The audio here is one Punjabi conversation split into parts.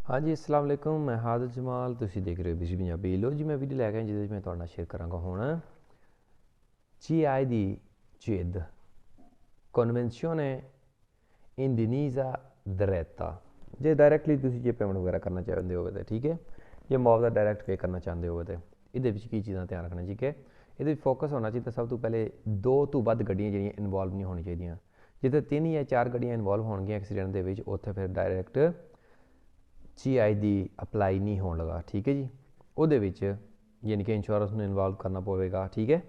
हाँ जी, अस्सलाम वालेकुम। मैं हादिर जमाल, तुसी देख रहे हो बिजी पंजाबी। लो जी, मैं वीडियो लैके आया जिहदे च मैं तुहाडे नाल शेयर करांगा हुण GI दी जिद्द कन्वेंशिone इंडोनेशिया diretta। जे डायरैक्टली तुसी जे पेमेंट वगैरह करना चाहते हो तो ठीक है, जे मुआवजा डायरैक्ट पे करना चाहते हो तो इहदे विच की चीज़ां ध्यान रखना ठीक है। इहदे फोकस होना चाहिए सब तो पहले 2 तो वध गड्डियां जिहड़ियां इनवॉल्व नहीं होनी चाहिए। जिथे 3 या 4 गड्डियां इनवॉल्व होणगियां एक्सीडेंट दे विच उत्थे फिर डायरैक्ट GI दी अप्लाई नहीं होने लगा ठीक है जी। ਉਹਦੇ ਵਿੱਚ यानी कि इंश्योरेंस ਨੂੰ ਇਨਵੋਲਵ ਕਰਨਾ ਪਵੇਗਾ ਠੀਕ ਹੈ।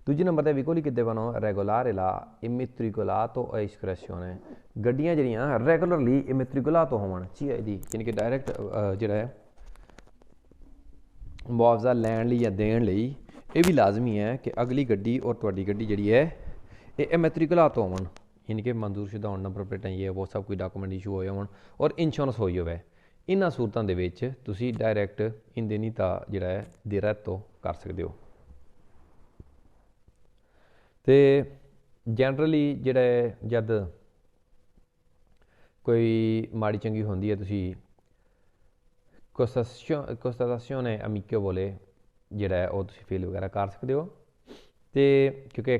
ਦੂਜੇ ਨੰਬਰ ਤੇ ਵਿਕੋਲੀ ਕਿੱਦੇ ਬਣੋ ਰੈਗੂਲਰ ਲਾ ਇਮਿਟ੍ਰਿਕੁਲਾਤੋ ਐਸਕ੍ਰੈਸ਼ਨੇ ਗੱਡੀਆਂ ਜਿਹੜੀਆਂ ਰੈਗੂਲਰਲੀ ਇਮਿਟ੍ਰਿਕੁਲਾਤੋ ਹੋਵਣ GI ਦੀ यानी कि डायरैक्ट ਜਿਹੜਾ ਹੈ ਮੁਆਵਜ਼ਾ ਲੈਣ ਲਈ ਜਾਂ ਦੇਣ ਲਈ ਇਹ ਵੀ ਲਾਜ਼ਮੀ ਹੈ ਕਿ ਅਗਲੀ ਗੱਡੀ ਔਰ ਤੁਹਾਡੀ ਗੱਡੀ ਜਿਹੜੀ ਹੈ ਇਹ ਇਮਿਟ੍ਰਿਕੁਲਾਤੋ ਹੋਵਣ यानी कि मंजूरशुदा होने नंबर प्लेटां ये वो सब कोई डॉक्यूमेंट इशू होए होण और इंश्योरेंस होई होवे। इन्हां सूरतां दे विच तुसीं डायरैक्ट इंदेनिता जिहड़ा है दिरैतो कर सकदे हो। ते जनरली जिहड़ा जद कोई माड़ी चंगी होंदी है तुसीं कोस्टाताzione amichevole जिहड़ा है वो तुसीं फिल वगैरह कर सकदे हो। तो क्योंकि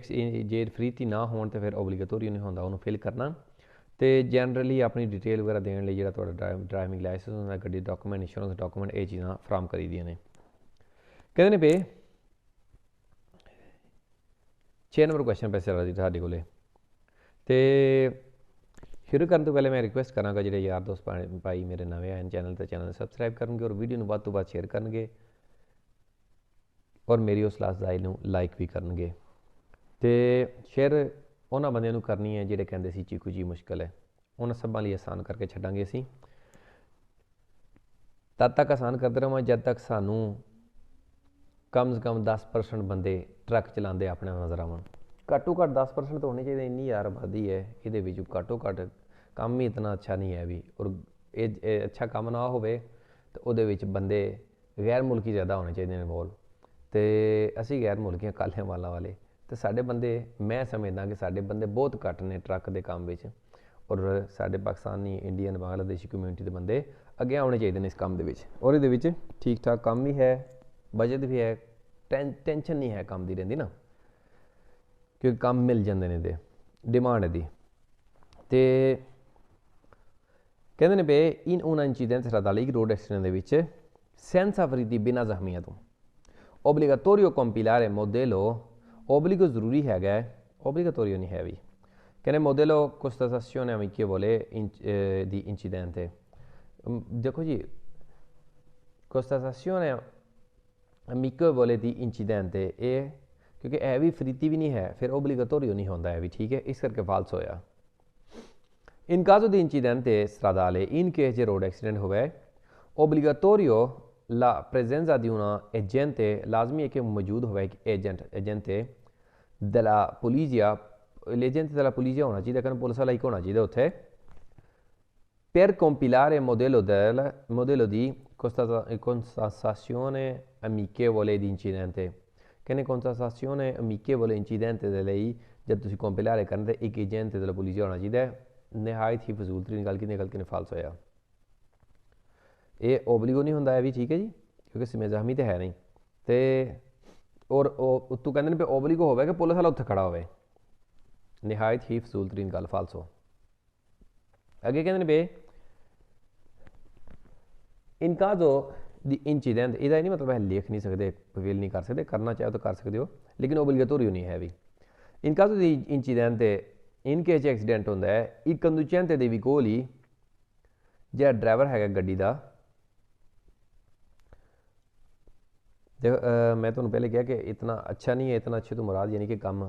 जे फ्री ना हो तो फिर ओबलीगेटोरी नहीं होंदा उन्होंने फिल करना। तो जनरली अपनी डिटेल वगैरह देने लिए जो ड्राइविंग लाइसेंस होंदा गड्डी डॉक्यूमेंट इंश्योरेंस डॉक्यूमेंट ये चीज़ां फराम करी दियां ने। कहते ने पे 6 नंबर क्वेश्चन पे चला दी साढ़े कोले। तो शुरू करने तो पहले मैं रिक्वेस्ट करांगा जो यार दोस्त भाई मेरे नवे आए चैनल सबसक्राइब करेंगे और वीडियो में बाद शेयर करेंगे और मेरी उस अफजाई ਨੂੰ ਲਾਈਕ ਵੀ ਕਰਨਗੇ। ਤੇ ਸ਼ੇਅਰ ਉਹਨਾਂ ਬੰਦਿਆਂ ਨੂੰ ਕਰਨੀ ਹੈ ਜਿਹੜੇ ਕਹਿੰਦੇ ਸੀ ਚੀਕੂ ਜੀ ਮੁਸ਼ਕਲ ਹੈ, ਉਹਨਾਂ ਸਭਾਂ ਲਈ ਆਸਾਨ ਕਰਕੇ ਛੱਡਾਂਗੇ ਅਸੀਂ। ਤਦ ਤੱਕ ਆਸਾਨ ਕਰਦੇ ਰਹਾਂਗੇ ਜਦ ਤੱਕ ਸਾਨੂੰ ਕਮ ਸੇ ਕਮ 10% ਬੰਦੇ ਟਰੱਕ ਚਲਾਉਂਦੇ ਆਪਣੇ ਨਜ਼ਰ ਆਉਣ। ਘੱਟੋ ਘੱਟ 10% ਤਾਂ ਹੋਣੇ ਚਾਹੀਦੇ। ਇੰਨੀ ਯਾਰ ਆਬਾਦੀ ਹੈ ਇਹਦੇ ਵਿੱਚ ਘੱਟੋ ਘੱਟ ਕੰਮ ਹੀ ਇਤਨਾ ਅੱਛਾ ਨਹੀਂ ਹੈ ਵੀ ਔਰ ਇਹ ਅੱਛਾ ਕੰਮ ਨਾ ਹੋਵੇ ਤਾਂ ਉਹਦੇ ਵਿੱਚ ਬੰਦੇ ਗੈਰ ਮੁਲਕੀ ਜ਼ਿਆਦਾ ਹੋਣੇ ਚਾਹੀਦੇ ਨੇ ਇਨਵੋਲਵ। तो असी गैर मुल्कियां कालियां वालों वाले तो साढ़े बंदे मैं समझदा कि साढ़े बंदे बहुत घट ने ट्रक के काम में और साढ़े पाकिस्तानी इंडियन बांग्लादेशी कम्यूनिटी के बंदे अगे आने चाहिए इस काम के और ये ठीक ठाक काम भी है, बजट भी है, टेंशन नहीं है काम की रही ना क्योंकि काम मिल जाते हैं तो डिमांड है। तो कहते हैं पे इन उन्होंने इंसीडेंट सरदाली रोड एक्सीडेंट के सेंसा फरीदी बिना जख्मियां तो ओबलीगाटोरियो कंपिलारे मोडेलो ओबलिगो जरूरी है ओबलीगाटोरियो नहीं है भी कहने मोडेलो कोस्टाताzione amichevole di incidente। देखो जी कोस्टाताzione amichevole di incidente ये क्योंकि है भी फ्रीती भी नहीं है फिर ओबलीगाटोरियो नहीं होता है भी ठीक है इस करके फाल्स होया। इन caso di incidente stradale in case road accident हुआ ओबलीगाटोरियो la presenza di una agente लाजमी है कि मौजूद हुआ एक एजेंटे della polizia l'agente della polizia होना चाहिए कन्नै पुलिस वाला होना चाहिए उत्थे per compilare modello di constatazione amichevole di incidente कहने constatazione amichevole incidente दे लेई जब तुसी कंपिलारे करन ते एक एजेंट della polizia होना चाहिए। नहायत ही फजूल तरीन गल की फाल्स होया ये ओबलीगो नहीं होंदा है भी ठीक है जी क्योंकि सिमे जख्मी तो है नहीं। तो और उत्तों कहते हैं ओबलीगो होवे कि पुलिस वाला उत्थे खड़ा होवे नहायत ही फजूल तरीन गल फाल्सो। अगे कहते हैं इनका जो दी इंसीडेंट इहदा नहीं मतलब है लिख नहीं सकते फील नहीं कर सकते करना चाहे तो कर सकते हो लेकिन ओबलीगेटोरियो नहीं है भी। इनका जो दी इंसीडेंट इन केस एक्सीडेंट होंदा है एक कंडुचेंटे दे विकोली जिहड़ा ड्राइवर है गड्डी का देखो मैं तुहानूं पहले कहा कि इतना अच्छा नहीं है इतना अच्छे तो मुराद यानी कि कम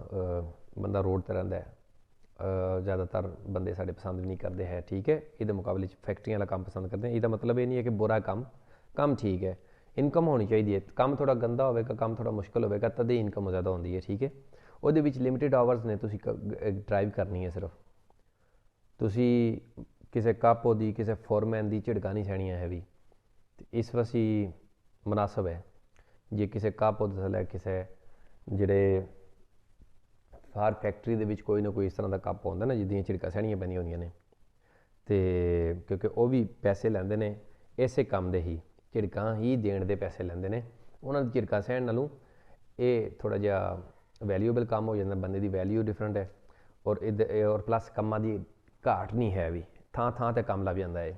बंदा रोड पर रहिंदा है ज़्यादातर बंदे साढ़े पसंद भी नहीं करते हैं ठीक है। ये मुकाबले फैक्ट्रियां वाला काम पसंद करते हैं। इसका मतलब ये नहीं है कि बुरा काम ठीक है इनकम होनी चाहिए। काम थोड़ा गंदा होगा काम थोड़ा मुश्किल होगा तद ही इनकम ज़्यादा होती है ठीक है। वो लिमिटेड आवर्स ने तुसी ड्राइव करनी है सिर्फ तुसी किसी कापो की किसी फोरमैन की झिड़का नहीं सैनिया है भी इस वसी मुनासब है जे किसी कापो थले किसी जिहड़े फार फैक्ट्री दे विच कोई ना कोई इस तरह का कप होंदा ना जिद्दियां झिड़कां सैहणियां पैंदियां होंदियां ने तो क्योंकि वह भी पैसे लैंदे ने ਇਸੇ ਕੰਮ ਦੇ ਹੀ ਝਿੜਕਾਂ ਹੀ ਦੇਣ ਦੇ ਪੈਸੇ ਲੈਂਦੇ ਨੇ। ਉਹਨਾਂ ਦੀ ਝਿੜਕਾਂ ਸਹਿਣ ਨਾਲੋਂ ਇਹ ਥੋੜ੍ਹਾ ਜਿਹਾ ਵੈਲਿਊਏਬਲ ਕੰਮ ਹੋ ਜਾਂਦਾ, ਬੰਦੇ ਦੀ ਵੈਲਿਊ ਡਿਫਰੈਂਟ ਹੈ ਔਰ ਪਲੱਸ ਕੰਮਾਂ ਦੀ ਘਾਟ ਨਹੀਂ ਹੈ ਵੀ, ਥਾਂ ਥਾਂ 'ਤੇ ਕੰਮ ਲੱਗ ਜਾਂਦਾ ਹੈ।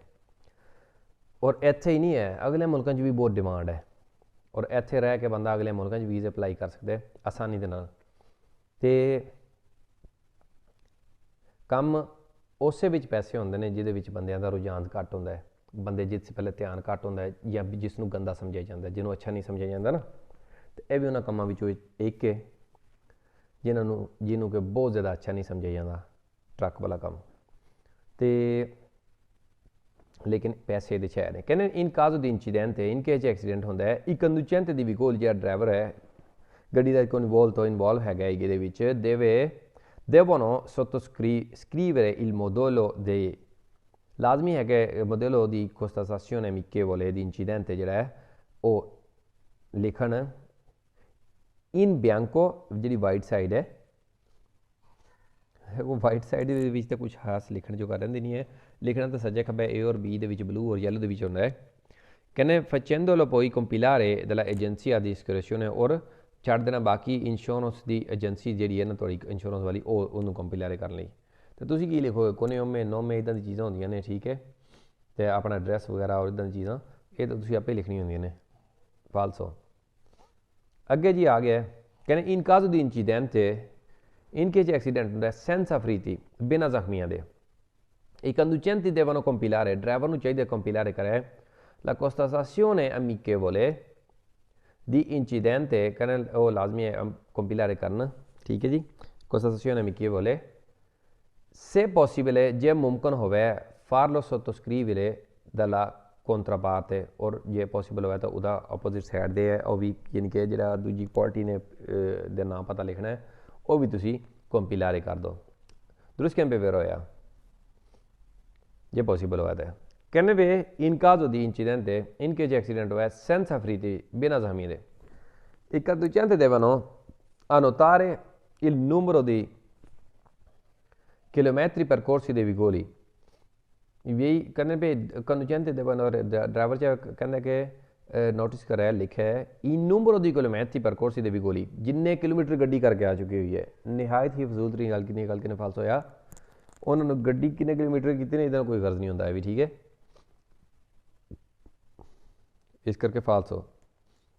ਔਰ ਇੱਥੇ ਹੀ ਨਹੀਂ ਹੈ, ਅਗਲੇ ਮੁਲਕਾਂ 'ਚ ਵੀ ਬਹੁਤ ਡਿਮਾਂਡ ਹੈ ਔਰ ਇੱਥੇ ਰਹਿ ਕੇ ਬੰਦਾ ਅਗਲੇ ਮੁਲਕਾਂ 'ਚ ਵੀਜ਼ੇ ਅਪਲਾਈ ਕਰ ਸਕਦਾ ਹੈ ਆਸਾਨੀ ਦੇ ਨਾਲ। ਅਤੇ ਕੰਮ ਉਸੇ ਵਿੱਚ ਪੈਸੇ ਹੁੰਦੇ ਨੇ ਜਿਹਦੇ ਵਿੱਚ ਬੰਦਿਆਂ ਦਾ ਰੁਝਾਨ ਘੱਟ ਹੁੰਦਾ ਹੈ, ਬੰਦੇ ਜਿਸ ਤੋਂ ਪਹਿਲੇ ਧਿਆਨ ਘੱਟ ਹੁੰਦਾ ਹੈ ਜਾਂ ਜਿਸ ਨੂੰ ਗੰਦਾ ਸਮਝਿਆ ਜਾਂਦਾ, ਜਿਹਨੂੰ ਅੱਛਾ ਨਹੀਂ ਸਮਝਿਆ ਜਾਂਦਾ ਨਾ। ਅਤੇ ਇਹ ਵੀ ਉਹਨਾਂ ਕੰਮਾਂ ਵਿੱਚੋਂ ਇੱਕ ਹੈ ਜਿਹਨੂੰ ਕਿ ਬਹੁਤ ਜ਼ਿਆਦਾ ਅੱਛਾ ਨਹੀਂ ਸਮਝਿਆ ਜਾਂਦਾ, ਟਰੱਕ ਵਾਲਾ ਕੰਮ। ਅਤੇ ਲੇਕਿਨ ਪੈਸੇ ਇਹਦੇ 'ਚ ਹੈ ਨੇ। ਕਹਿੰਦੇ ਇਨ ਕਾਜ਼ੋ ਦੀ ਇੰਸੀਡੈਂਟ ਇਨ ਕੇਸ ਐਕਸੀਡੈਂਟ ਹੁੰਦਾ ਹੈ, ਇੱਕ ਕੰਡੂਚੈਂਟ ਦੀ ਵੀ ਕੋਲ ਜਿਹੜਾ ਡਰਾਈਵਰ ਹੈ ਗੱਡੀ ਦਾ ਕੋਈ ਇਨਵੋਲਵ ਹੈਗਾ ਇਹਦੇ ਵਿੱਚ, devono sottoscrivere il modello dei ਲਾਜ਼ਮੀ ਹੈ ਕਿ modello di constatazione amichevole di incidente ਜਿਹੜਾ ਹੈ ਉਹ ਲਿਖਣ ਇਨ ਬਿਆਂਕੋ, ਜਿਹੜੀ ਵਾਈਟ ਸਾਈਡ ਹੈ ਉਹ ਵਾਈਟ ਸਾਈਡ ਦੇ ਵਿੱਚ ਤਾਂ ਕੁਛ ਖਾਸ ਲਿਖਣ ਜੋ ਕਰ ਰਹਿੰਦੀ ਨਹੀਂ ਹੈ, ਲਿਖਣਾ ਤਾਂ ਸੱਜੇ ਖੱਬੇ A ਔਰ B ਦੇ ਵਿੱਚ, ਬਲੂ ਔਰ ਯੈਲੋ ਦੇ ਵਿੱਚ ਹੁੰਦਾ ਹੈ। ਕਹਿੰਦੇ facendolo poi compilare dalla agenzia di assicurazione ਔਰ ਛੱਡ ਦੇਣਾ ਬਾਕੀ ਇੰਸ਼ੋਰੈਂਸ ਦੀ ਏਜੰਸੀ ਜਿਹੜੀ ਹੈ ਨਾ ਤੁਹਾਡੀ ਇੰਸ਼ੋਰੈਂਸ ਵਾਲੀ, ਉਹਨੂੰ ਕੰਪਿਲਰ ਕਰਨ ਲਈ। ਅਤੇ ਤੁਸੀਂ ਕੀ ਲਿਖੋਗੇ, ਕੋਨੇਓਮੇ ਨੋਮੇ ਇੱਦਾਂ ਦੀ ਚੀਜ਼ਾਂ ਹੁੰਦੀਆਂ ਨੇ, ਠੀਕ ਹੈ। ਅਤੇ ਆਪਣਾ ਐਡਰੈਸ ਵਗੈਰਾ ਔਰ ਇੱਦਾਂ ਦੀ ਚੀਜ਼ਾਂ ਇਹ ਤਾਂ ਤੁਸੀਂ ਆਪੇ ਲਿਖਣੀਆਂ ਹੁੰਦੀਆਂ ਨੇ, ਫਾਲਸੋ। ਅੱਗੇ ਜੀ ਆ ਗਿਆ, ਕਹਿੰਦੇ ਇਨ ਕਾਜ਼ੋ ਦੀ ਇੰਸੀਡੈਂਟ in case accident ਹੁੰਦਾ senza feriti, ਬਿਨਾਂ ਜ਼ਖਮੀਆਂ ਦੇ। I conducenti devono compilare, driver ਨੂੰ ਚਾਹੀਦਾ ਕੰਪਿਲਰ ਕਰੇ la constatazione amichevole di incidente, ਕਹਿੰਦੇ ਉਹ ਲਾਜ਼ਮੀ ਹੈ ਕੰਪਿਲਰ ਕਰਨਾ, ਠੀਕ ਹੈ ਜੀ। constatazione amichevole se possibile, ਜੇ ਮੁਮਕਨ ਹੋਵੇ farlo sottoscrivere dalla controparti, ਔਰ ਜੇ ਪੋਸੀਬਲ ਹੋਵੇ ਤਾਂ ਉਹਦਾ ਆਪੋਜ਼ਿਟ ਸਾਈਡ ਦੇ ਹੈ ਉਹ ਵੀ, ਯਾਨੀ ਕਿ ਜਿਹੜਾ ਦੂਜੀ ਪਾਰਟੀ ਨੇ ਦਾ ਨਾਮ ਪਤਾ ਲਿਖਣਾ ਹੈ ਉਹ ਵੀ ਤੁਸੀਂ ਕੰਪਿਲਰ ਕਰ ਦਿਓ। ਦੁਰੁਸਤ ਕੈਂਪੇ ਵੇਰ ਹੋਇਆ ਜੇ ਪੋਸੀਬਲ ਹੋਇਆ ਤਾਂ। ਕਹਿੰਦੇ ਵੇ ਇਨ ਕਾਜ਼ੋ ਦੀ ਇੰਸੀਡੈਂਟ ਇਨ ਕੇਸ ਐਕਸੀਡੈਂਟ ਹੋਇਆ senza feriti, ਬਿਨਾਂ ਜ਼ਖਮੀ ਦੇ। I conducenti devono annotare il numero di chilometri percorsi dei veicoli, ਕਹਿੰਦੇ ਵੀ conducenti devono, ਡਰਾਈਵਰ 'ਚ ਕਹਿੰਦਾ ਕਿ ਨੋਟਿਸ ਕਰਿਆ ਲਿਖਿਆ ਹੈ in numero di chilometri percorsi dei veicoli, ਜਿੰਨੇ ਕਿਲੋਮੀਟਰ ਗੱਡੀ ਕਰਕੇ ਆ ਚੁੱਕੀ ਹੋਈ ਹੈ। ਨਿਹਾਇਤ ਹੀ ਫਜ਼ੂਲ ਤਰੀਨ ਗੱਲ ਕਿੰਨੇ ਫਾਲਸ ਹੋਇਆ, ਉਹਨਾਂ ਨੂੰ ਗੱਡੀ ਕਿੰਨੇ ਕਿਲੋਮੀਟਰ ਕੀਤੀ ਨੇ ਇਹਦਾ ਕੋਈ ਗਰਜ਼ ਨਹੀਂ ਹੁੰਦਾ, ਇਹ ਵੀ ਠੀਕ ਹੈ। ਇਸ ਕਰਕੇ ਫਾਲਸ ਹੋ,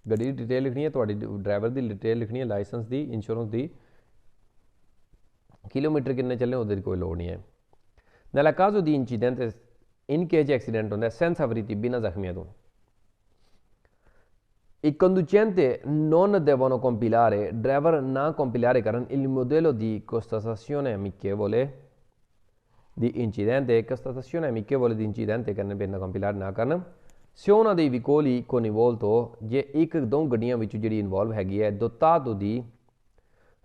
ਗੱਡੀ ਦੀ ਡਿਟੇਲ ਲਿਖਣੀ ਹੈ, ਤੁਹਾਡੀ ਡਰਾਈਵਰ ਦੀ ਡਿਟੇਲ ਲਿਖਣੀ ਹੈ, ਲਾਇਸੈਂਸ ਦੀ, ਇੰਸ਼ੋਰੈਂਸ ਦੀ, ਕਿਲੋਮੀਟਰ ਕਿੰਨੇ ਚੱਲੇ ਉਹਦੇ ਕੋਈ ਲੋੜ ਨਹੀਂ ਹੈ। nella caso di incidente in case accident ਹੁੰਦਾ senza feriti, ਬਿਨਾਂ ਜ਼ਖਮੀਆਂ ਤੋਂ। I conducenti non devono compilare, driver ਨਾ compilare ਕਰਨ il modello di constatazione amichevole di incidente, constatazione amichevole di incidente ਕਰਨੇ ਪੈਂਦਾ, compilare ਨਾ ਕਰਨ। se uno dei veicoli coinvolto, ਜੇ ਇੱਕ ਦੋ ਗੱਡੀਆਂ ਵਿੱਚ ਜਿਹੜੀ ਇਨਵੋਲਵ ਹੈਗੀ ਹੈ, dotato di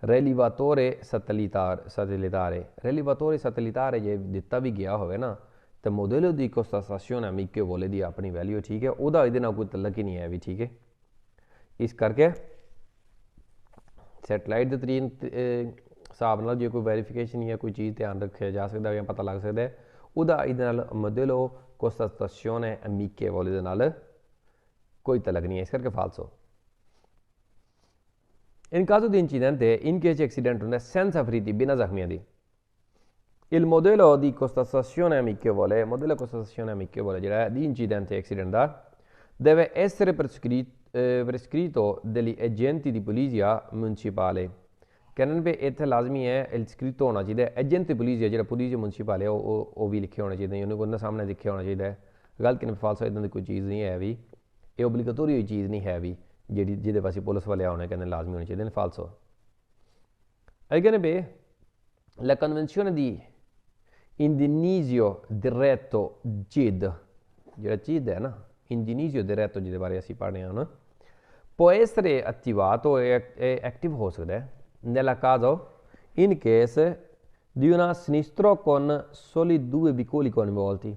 rilevatore satellitare, rilevatore satellitare ਜੇ ਦਿੱਤਾ ਵੀ ਗਿਆ ਹੋਵੇ ਨਾ ਤਾਂ modello di constatazione amichevole ਦੀ ਆਪਣੀ ਵੈਲਿਊ, ਠੀਕ ਹੈ, ਉਹਦਾ ਇਹਦੇ ਨਾਲ ਕੋਈ ਤਲਕ ਹੀ ਨਹੀਂ ਹੈ ਵੀ, ਠੀਕ ਹੈ। ਇਸ ਕਰਕੇ ਸੈਟਲਾਈਟ ਦੇ ਤਰੀਨ ਹਿਸਾਬ ਨਾਲ ਜੇ ਕੋਈ ਵੈਰੀਫਿਕੇਸ਼ਨ ਜਾਂ ਕੋਈ ਚੀਜ਼ ਧਿਆਨ ਰੱਖਿਆ ਜਾ ਸਕਦਾ ਜਾਂ ਪਤਾ ਲੱਗ ਸਕਦਾ ਉਹਦਾ ਇਹਦੇ ਨਾਲ modello constatazione amichevole ਦੇ ਨਾਲ ਕੋਈ ਤਲਕ ਨਹੀਂ ਹੈ, ਇਸ ਕਰਕੇ ਫਾਲਸੋ। in caso di incidente in case accident ਹੁੰਦਾ senza feriti, ਬਿਨਾਂ ਜ਼ਖਮੀਆਂ ਦੀ। il modello di constatazione amichevole, modello constatazione amichevole ਜਿਹੜਾ ਹੈ di incidente accident ਦਾ deve essere prescritto degli agenti di polizia municipale, ਕਹਿੰਦੇ ਵੀ ਇੱਥੇ ਲਾਜ਼ਮੀ ਹੈ ਸਕ੍ਰਿਪਟ ਹੋਣਾ ਚਾਹੀਦਾ, ਏਜੰਟ ਪੁਲਿਸ ਜਿਹੜਾ ਪੁਲਿਸ ਮੁਨਸੀਪਲ ਹੈ ਉਹ ਵੀ ਲਿਖਿਆ ਹੋਣਾ ਚਾਹੀਦਾ, ਉਹਨੂੰ ਉਹਨਾਂ ਸਾਹਮਣੇ ਲਿਖਿਆ ਹੋਣਾ ਚਾਹੀਦਾ ਹੈ। ਗੱਲ ਕਿਵੇਂ ਫਾਲਸ ਇੱਦਾਂ ਦੀ ਕੋਈ ਚੀਜ਼ ਨਹੀਂ ਹੈ ਵੀ, ਇਹ ਓਬਲੀਗੇਟਰੀ ਹੋਈ ਚੀਜ਼ ਨਹੀਂ ਹੈ ਵੀ ਜਿਹਦੇ ਪਾਸੇ ਪੁਲਿਸ ਵਾਲੇ ਆਉਣੇ ਕਹਿੰਦੇ ਲਾਜ਼ਮੀ ਹੋਣੇ ਚਾਹੀਦੇ ਨੇ, ਫਾਲਸ ਹੋ। ਇਹ ਕਹਿੰਦੇ ਵੀ la convenzione di indennizzo diretto GID, ਜਿਹੜਾ GID ਹੈ ਨਾ, indennizzo diretto ਜਿਹਦੇ ਬਾਰੇ ਅਸੀਂ ਪੜ੍ਹਦੇ ਹਾਂ ਹੁਣ, può essere attivato e attivo ਹੋ ਸਕਦਾ ਹੈ nella caso in case di un sinistro con soli 2 veicoli coinvolti,